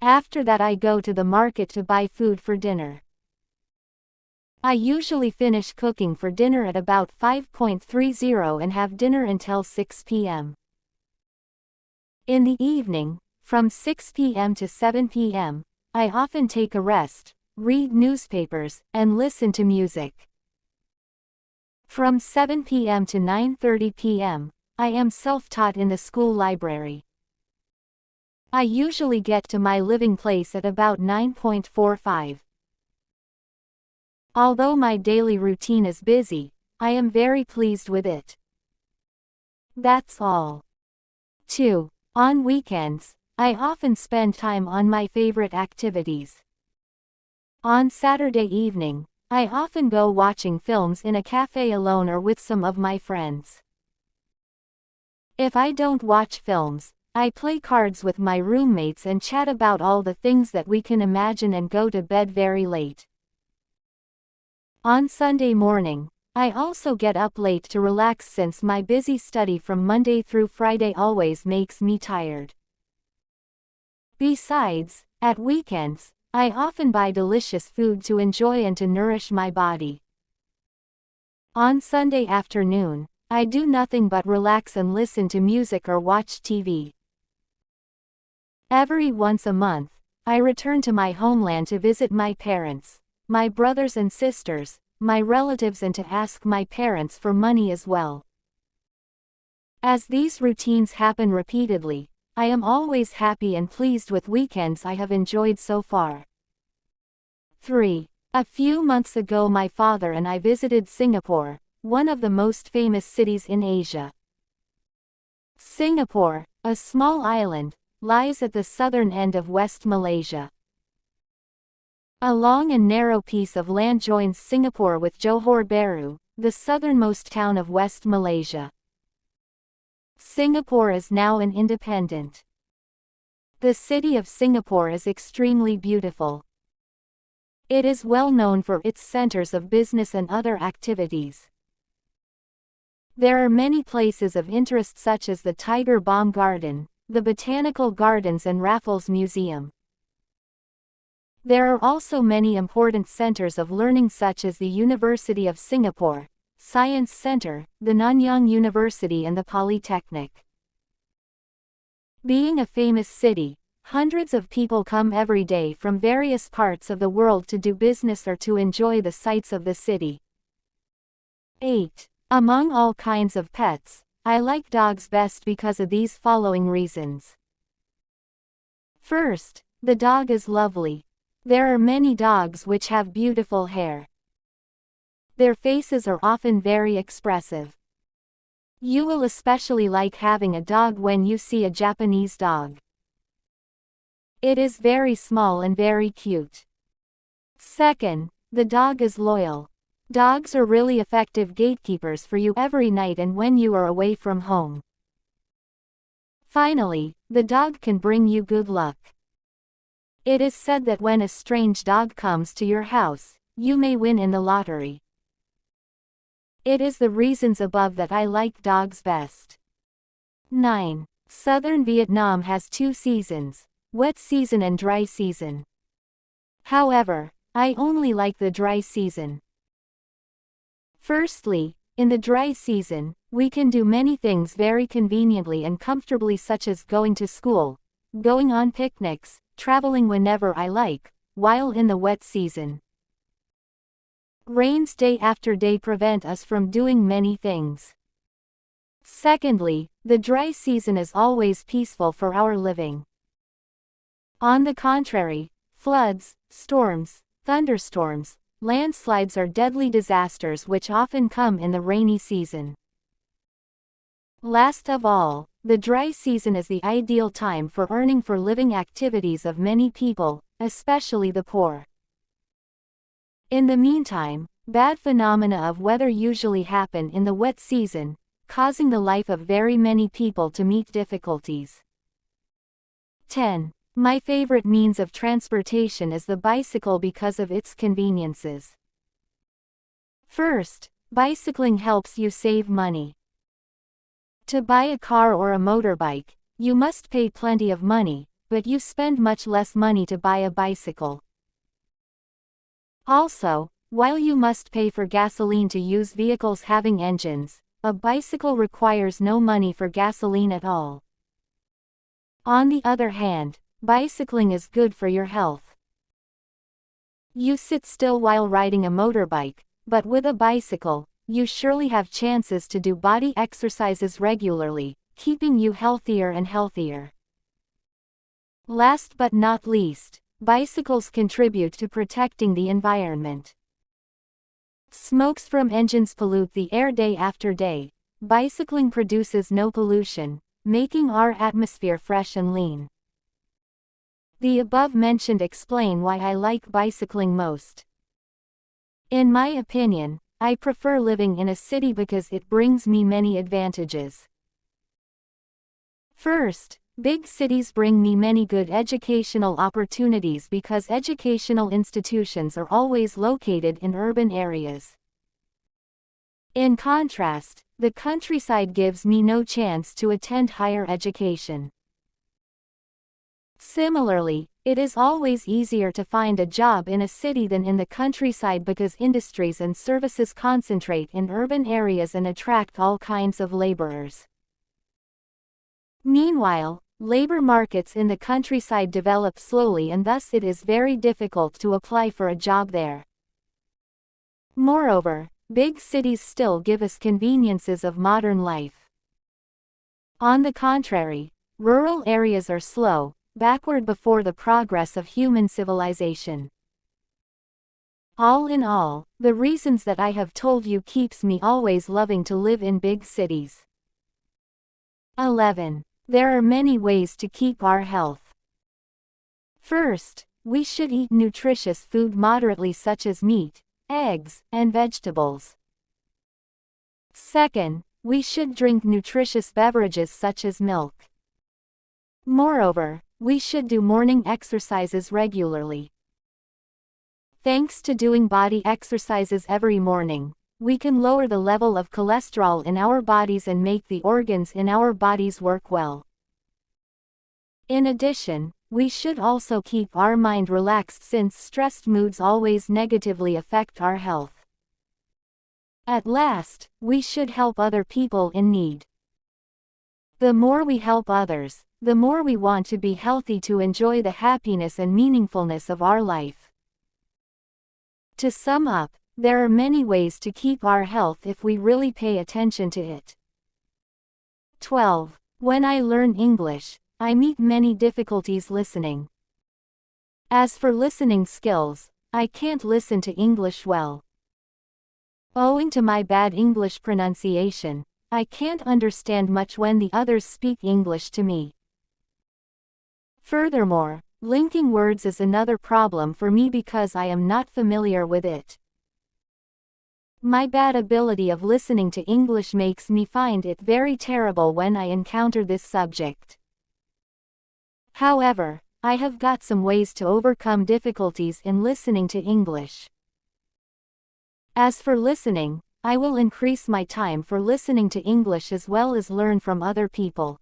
S2: After that I go to the market to buy food for dinner. I usually finish cooking for dinner at about 5:30 and have dinner until 6 p.m. In the evening, from 6 p.m. to 7 p.m., I often take a rest, read newspapers, and listen to music. From 7 p.m. to 9:30 p.m., I am self-taught in the school library. I usually get to my living place at about 9:45. Although my daily routine is busy, I am very pleased with it. That's all. 2. On weekends, I often spend time on my favorite activities. On Saturday evening, I often go watching films in a cafe alone or with some of my friends. If I don't watch films, I play cards with my roommates and chat about all the things that we can imagine and go to bed very late. On Sunday morning, I also get up late to relax since my busy study from Monday through Friday always makes me tired. Besides, at weekends, I often buy delicious food to enjoy and to nourish my body. On Sunday afternoon, I do nothing but relax and listen to music or watch TV. Every once a month, I return to my homeland to visit my parents, my brothers and sisters, my relatives, and to ask my parents for money as well. As these routines happen repeatedly, I am always happy and pleased with weekends I have enjoyed so far. 3. A few months ago my father and I visited Singapore, one of the most famous cities in Asia. Singapore, a small island, lies at the southern end of West Malaysia. A long and narrow piece of land joins Singapore with Johor Bahru, the southernmost town of West Malaysia. Singapore is now an independent. The city of Singapore is extremely beautiful. It is well known for its centers of business and other activities. There are many places of interest such as the Tiger Balm Garden, the Botanical Gardens and Raffles Museum. There are also many important centers of learning such as the University of Singapore, Science Center, the Nanyang University and the Polytechnic. Being a famous city, hundreds of people come every day from various parts of the world to do business or to enjoy the sights of the city. 8. Among all kinds of pets, I like dogs best because of these following reasons. First, the dog is lovely. There are many dogs which have beautiful hair. Their faces are often very expressive. You will especially like having a dog when you see a Japanese dog. It is very small and very cute. Second, the dog is loyal. Dogs are really effective gatekeepers for you every night and when you are away from home. Finally, the dog can bring you good luck. It is said that when a strange dog comes to your house, you may win in the lottery. It is the reasons above that I like dogs best. 9. Southern Vietnam has 2 seasons, wet season and dry season. However, I only like the dry season. Firstly, in the dry season, we can do many things very conveniently and comfortably such as going to school, going on picnics, traveling whenever I like, while in the wet season, rains day after day prevent us from doing many things. Secondly, the dry season is always peaceful for our living. On the contrary, floods, storms, thunderstorms, landslides are deadly disasters which often come in the rainy season. Last of all, the dry season is the ideal time for earning for living activities of many people, especially the poor. In the meantime, bad phenomena of weather usually happen in the wet season, causing the life of very many people to meet difficulties. 10. My favorite means of transportation is the bicycle because of its conveniences. First, bicycling helps you save money. To buy a car or a motorbike, you must pay plenty of money, but you spend much less money to buy a bicycle. Also, while you must pay for gasoline to use vehicles having engines, a bicycle requires no money for gasoline at all. On the other hand, bicycling is good for your health. You sit still while riding a motorbike, but with a bicycle, you surely have chances to do body exercises regularly, keeping you healthier and healthier. Last but not least, bicycles contribute to protecting the environment. Smokes from engines pollute the air day after day. Bicycling produces no pollution, making our atmosphere fresh and lean. The above mentioned explain why I like bicycling most. In my opinion, I prefer living in a city because it brings me many advantages. First, big cities bring me many good educational opportunities because educational institutions are always located in urban areas. In contrast, the countryside gives me no chance to attend higher education. Similarly, it is always easier to find a job in a city than in the countryside because industries and services concentrate in urban areas and attract all kinds of laborers. Meanwhile, labor markets in the countryside develop slowly and thus it is very difficult to apply for a job there. Moreover, big cities still give us conveniences of modern life. On the contrary, rural areas are slow, backward before the progress of human civilization. All in all, the reasons that I have told you keeps me always loving to live in big cities. 11. There are many ways to keep our health. First, we should eat nutritious food moderately such as meat, eggs, and vegetables. Second, we should drink nutritious beverages such as milk. Moreover, we should do morning exercises regularly. Thanks to doing body exercises every morning, we can lower the level of cholesterol in our bodies and make the organs in our bodies work well. In addition, we should also keep our mind relaxed since stressed moods always negatively affect our health. At last, we should help other people in need. The more we help others, the more we want to be healthy to enjoy the happiness and meaningfulness of our life. To sum up, there are many ways to keep our health if we really pay attention to it. 12. When I learn English, I meet many difficulties listening. As for listening skills, I can't listen to English well. Owing to my bad English pronunciation, I can't understand much when the others speak English to me. Furthermore, linking words is another problem for me because I am not familiar with it. My bad ability of listening to English makes me find it very terrible when I encounter this subject. However, I have got some ways to overcome difficulties in listening to English. As for listening, I will increase my time for listening to English as well as learn from other people.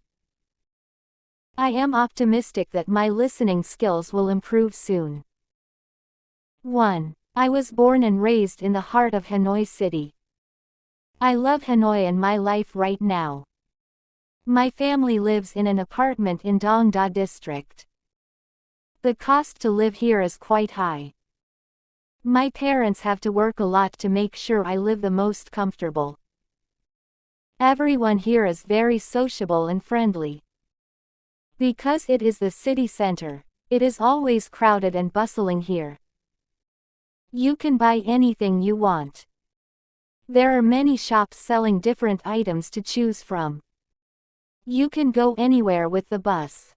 S2: I am optimistic that my listening skills will improve soon. 1. I was born and raised in the heart of Hanoi City. I love Hanoi and my life right now. My family lives in an apartment in Dong Da District. The cost to live here is quite high. My parents have to work a lot to make sure I live the most comfortable. Everyone here is very sociable and friendly. Because it is the city center, it is always crowded and bustling here. You can buy anything you want. There are many shops selling different items to choose from. You can go anywhere with the bus.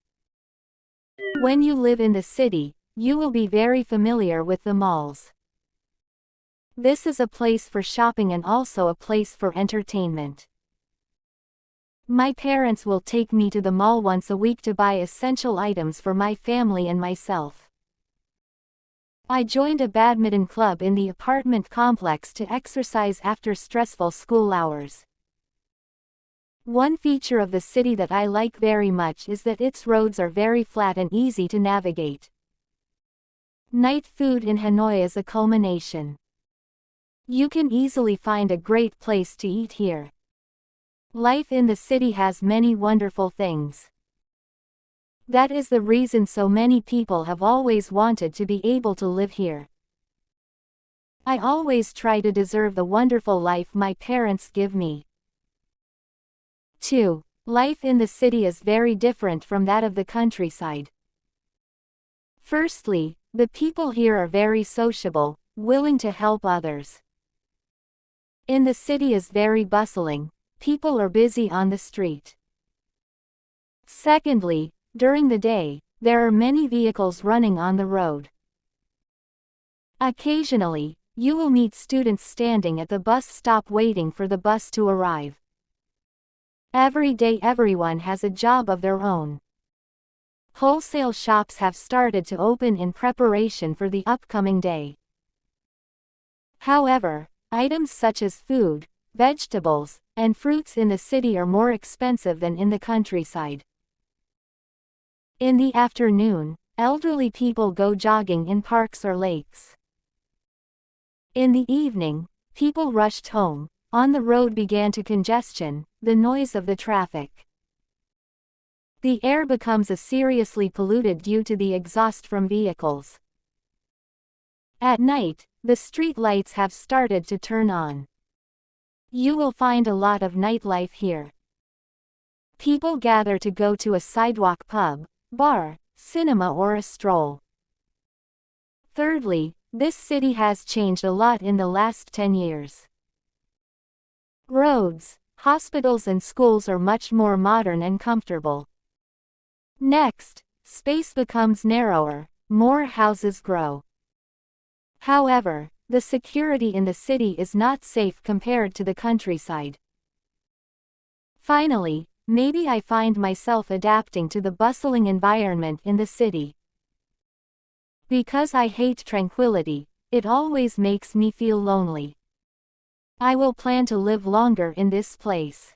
S2: When you live in the city, you will be very familiar with the malls. This is a place for shopping and also a place for entertainment. My parents will take me to the mall once a week to buy essential items for my family and myself. I joined a badminton club in the apartment complex to exercise after stressful school hours. One feature of the city that I like very much is that its roads are very flat and easy to navigate. Night food in Hanoi is a culmination. You can easily find a great place to eat here. Life in the city has many wonderful things. That is the reason so many people have always wanted to be able to live here. I always try to deserve the wonderful life my parents give me. 2. Life in the city is very different from that of the countryside. Firstly, the people here are very sociable, willing to help others. In the city is very bustling. People are busy on the street. Secondly, during the day, there are many vehicles running on the road. Occasionally, you will meet students standing at the bus stop waiting for the bus to arrive. Every day everyone has a job of their own. Wholesale shops have started to open in preparation for the upcoming day. However, items such as food, vegetables, and fruits in the city are more expensive than in the countryside. In the afternoon, elderly people go jogging in parks or lakes. In the evening, people rushed home. On the road began to congestion, the noise of the traffic. The air becomes seriously polluted due to the exhaust from vehicles. At night, the street lights have started to turn on. You will find a lot of nightlife here. People gather to go to a sidewalk pub, bar, cinema or a stroll. Thirdly, this city has changed a lot in the last 10 years. Roads, hospitals and schools are much more modern and comfortable. Next, space becomes narrower, more houses grow. However, the security in the city is not safe compared to the countryside. Finally, maybe I find myself adapting to the bustling environment in the city. Because I hate tranquility, it always makes me feel lonely. I will plan to live longer in this place.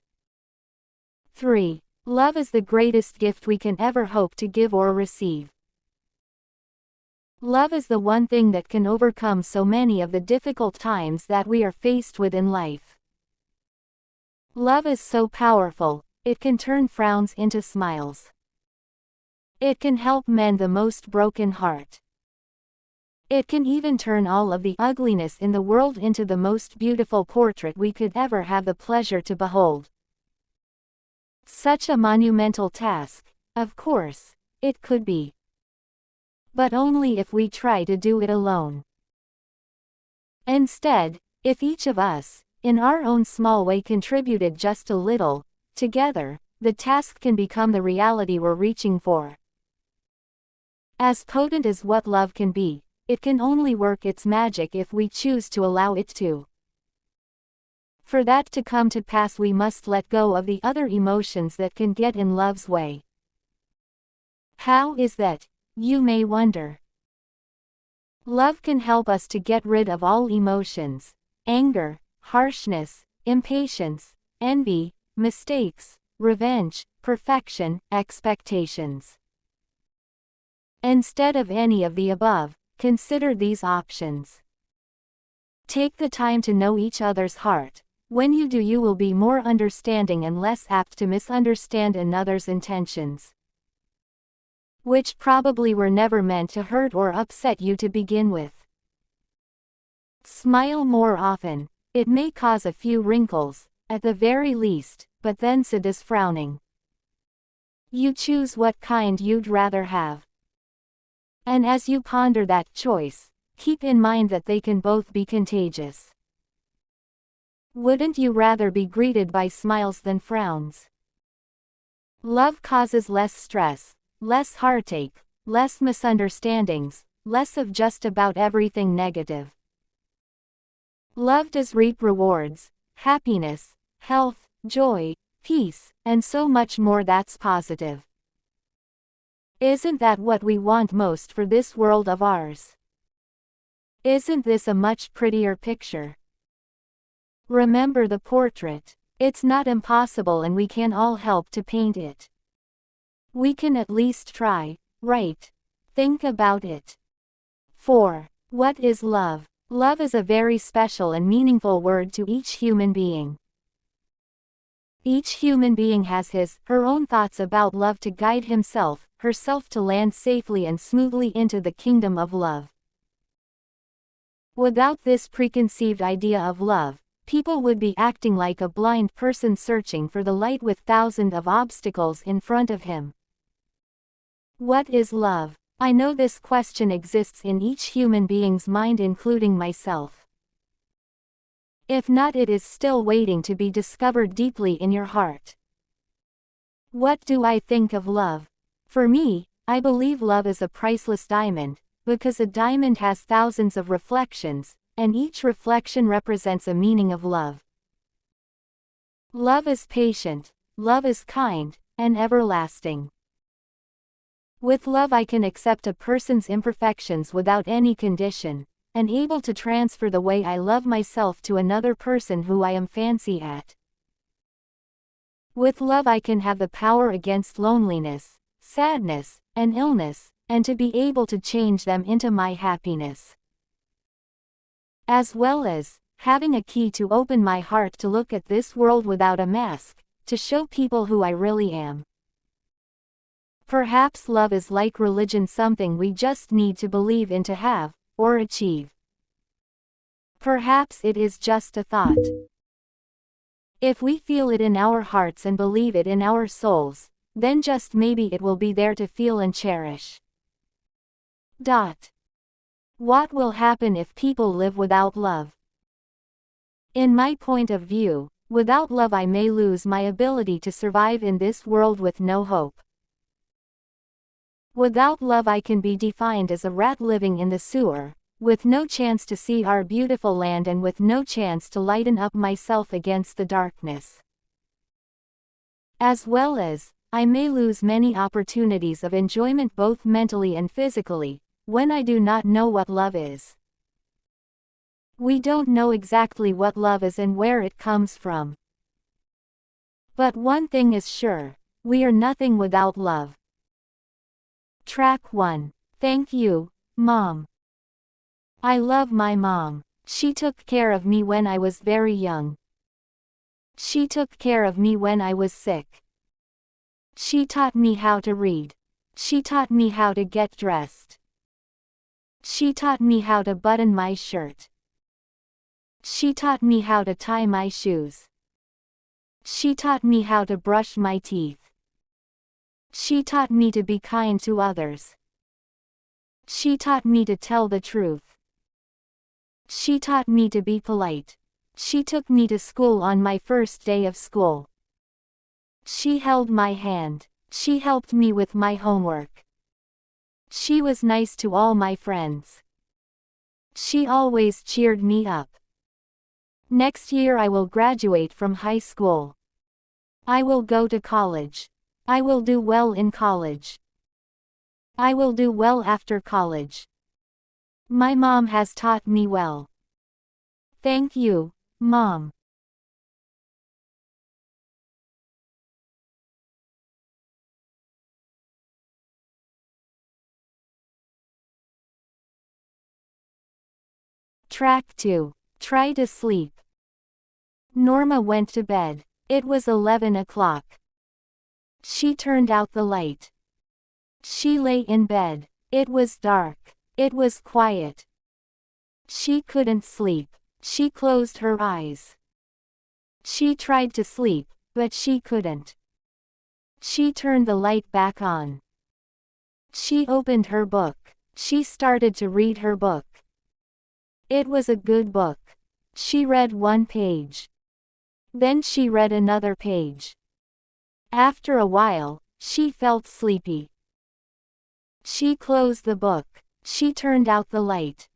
S2: 3. Love is the greatest gift we can ever hope to give or receive. Love is the one thing that can overcome so many of the difficult times that we are faced with in life. Love is so powerful, it can turn frowns into smiles. It can help mend the most broken heart. It can even turn all of the ugliness in the world into the most beautiful portrait we could ever have the pleasure to behold. Such a monumental task, of course, it could be. But only if we try to do it alone. Instead, if each of us, in our own small way contributed just a little, together, the task can become the reality we're reaching for. As potent as what love can be, it can only work its magic if we choose to allow it to. For that to come to pass, we must let go of the other emotions that can get in love's way. How is that, you may wonder? Love can help us to get rid of all emotions: anger, harshness, impatience, envy, mistakes, revenge, perfection, expectations. Instead of any of the above, consider these options. Take the time to know each other's heart. When you do, you will be more understanding and less apt to misunderstand another's intentions, which probably were never meant to hurt or upset you to begin with. Smile more often. It may cause a few wrinkles, at the very least, but then sit is frowning. You choose what kind you'd rather have. And as you ponder that choice, keep in mind that they can both be contagious. Wouldn't you rather be greeted by smiles than frowns? Love causes less stress, less heartache, less misunderstandings, less of just about everything negative. Love does reap rewards, happiness, health, joy, peace, and so much more that's positive. Isn't that what we want most for this world of ours? Isn't this a much prettier picture? Remember the portrait. It's not impossible and we can all help to paint it. We can at least try, right? Think about it. 4. What is love? Love is a very special and meaningful word to each human being. Each human being has her own thoughts about love to guide himself, herself to land safely and smoothly into the kingdom of love. Without this preconceived idea of love, people would be acting like a blind person searching for the light with thousands of obstacles in front of him. What is love? I know this question exists in each human being's mind, including myself. If not, it is still waiting to be discovered deeply in your heart. What do I think of love? For me, I believe love is a priceless diamond, because a diamond has thousands of reflections, and each reflection represents a meaning of love. Love is patient, love is kind, and everlasting. With love I can accept a person's imperfections without any condition, and able to transfer the way I love myself to another person who I am fancy at. With love I can have the power against loneliness, sadness, and illness, and to be able to change them into my happiness. As well as having a key to open my heart to look at this world without a mask, to show people who I really am. Perhaps love is like religion, something we just need to believe in to have, or achieve. Perhaps it is just a thought. If we feel it in our hearts and believe it in our souls, then just maybe it will be there to feel and cherish. What will happen if people live without love? In my point of view, without love I may lose my ability to survive in this world with no hope. Without love I can be defined as a rat living in the sewer, with no chance to see our beautiful land and with no chance to lighten up myself against the darkness. As well as, I may lose many opportunities of enjoyment both mentally and physically, when I do not know what love is. We don't know exactly what love is and where it comes from. But one thing is sure, we are nothing without love. Track 1. Thank you, Mom. I love my mom. She took care of me when I was very young. She took care of me when I was sick. She taught me how to read. She taught me how to get dressed. She taught me how to button my shirt. She taught me how to tie my shoes. She taught me how to brush my teeth. She taught me to be kind to others. She taught me to tell the truth. She taught me to be polite. She took me to school on my first day of school. She held my hand. She helped me with my homework. She was nice to all my friends. She always cheered me up. Next year I will graduate from high school. I will go to college. I will do well in college. I will do well after college. My mom has taught me well. Thank you, Mom. Track 2. Try to sleep. Norma went to bed. It was 11 o'clock. She turned out the light. She lay in bed. It was dark. It was quiet. She couldn't sleep. She closed her eyes. She tried to sleep, but she couldn't. She turned the light back on. She opened her book. She started to read her book. It was a good book. She read one page. Then she read another page. After a while, she felt sleepy. She closed the book. She turned out the light.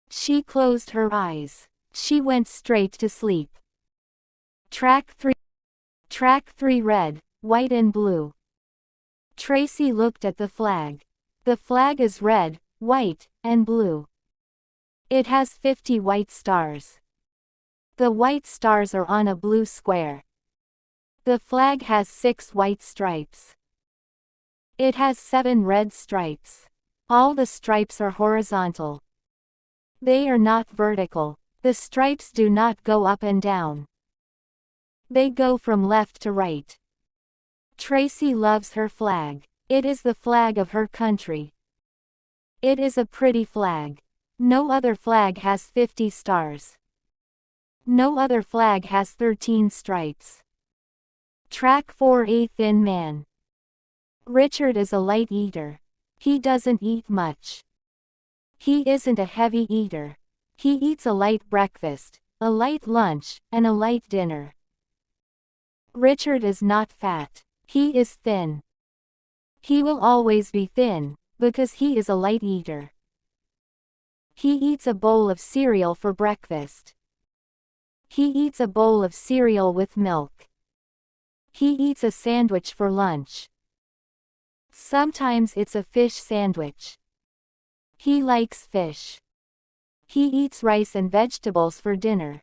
S2: She closed her eyes. She went straight to sleep. Track 3. Track 3. Red, white and blue. Tracy looked at the flag. The flag is red, white, and blue. It has 50 white stars. The white stars are on a blue square. The flag has 6 white stripes. It has 7 red stripes. All the stripes are horizontal. They are not vertical. The stripes do not go up and down. They go from left to right. Tracy loves her flag. It is the flag of her country. It is a pretty flag. No other flag has 50 stars. No other flag has 13 stripes. Track 4. A thin man. Richard is a light eater. He doesn't eat much. He isn't a heavy eater. He eats a light breakfast, a light lunch, and a light dinner. Richard is not fat. He is thin. He will always be thin, because he is a light eater. He eats a bowl of cereal for breakfast. He eats a bowl of cereal with milk. He eats a sandwich for lunch. Sometimes it's a fish sandwich. He likes fish. He eats rice and vegetables for dinner.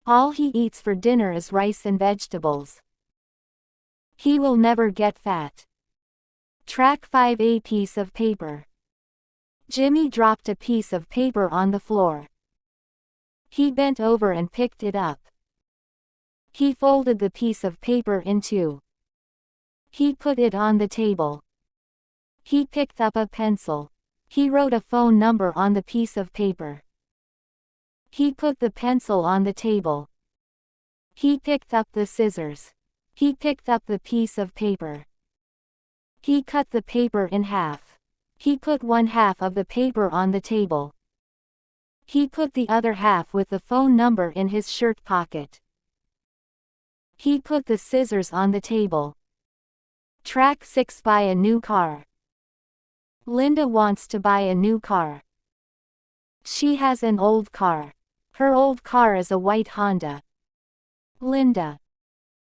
S2: All he eats for dinner is rice and vegetables. He will never get fat. Track 5. A piece of paper. Jimmy dropped a piece of paper on the floor. He bent over and picked it up. He folded the piece of paper in two. He put it on the table. He picked up a pencil. He wrote a phone number on the piece of paper. He put the pencil on the table. He picked up the scissors. He picked up the piece of paper. He cut the paper in half. He put one half of the paper on the table. He put the other half with the phone number in his shirt pocket. He put the scissors on the table. Track 6. Buy a new car. Linda wants to buy a new car. She has an old car. Her old car is a white Honda. Linda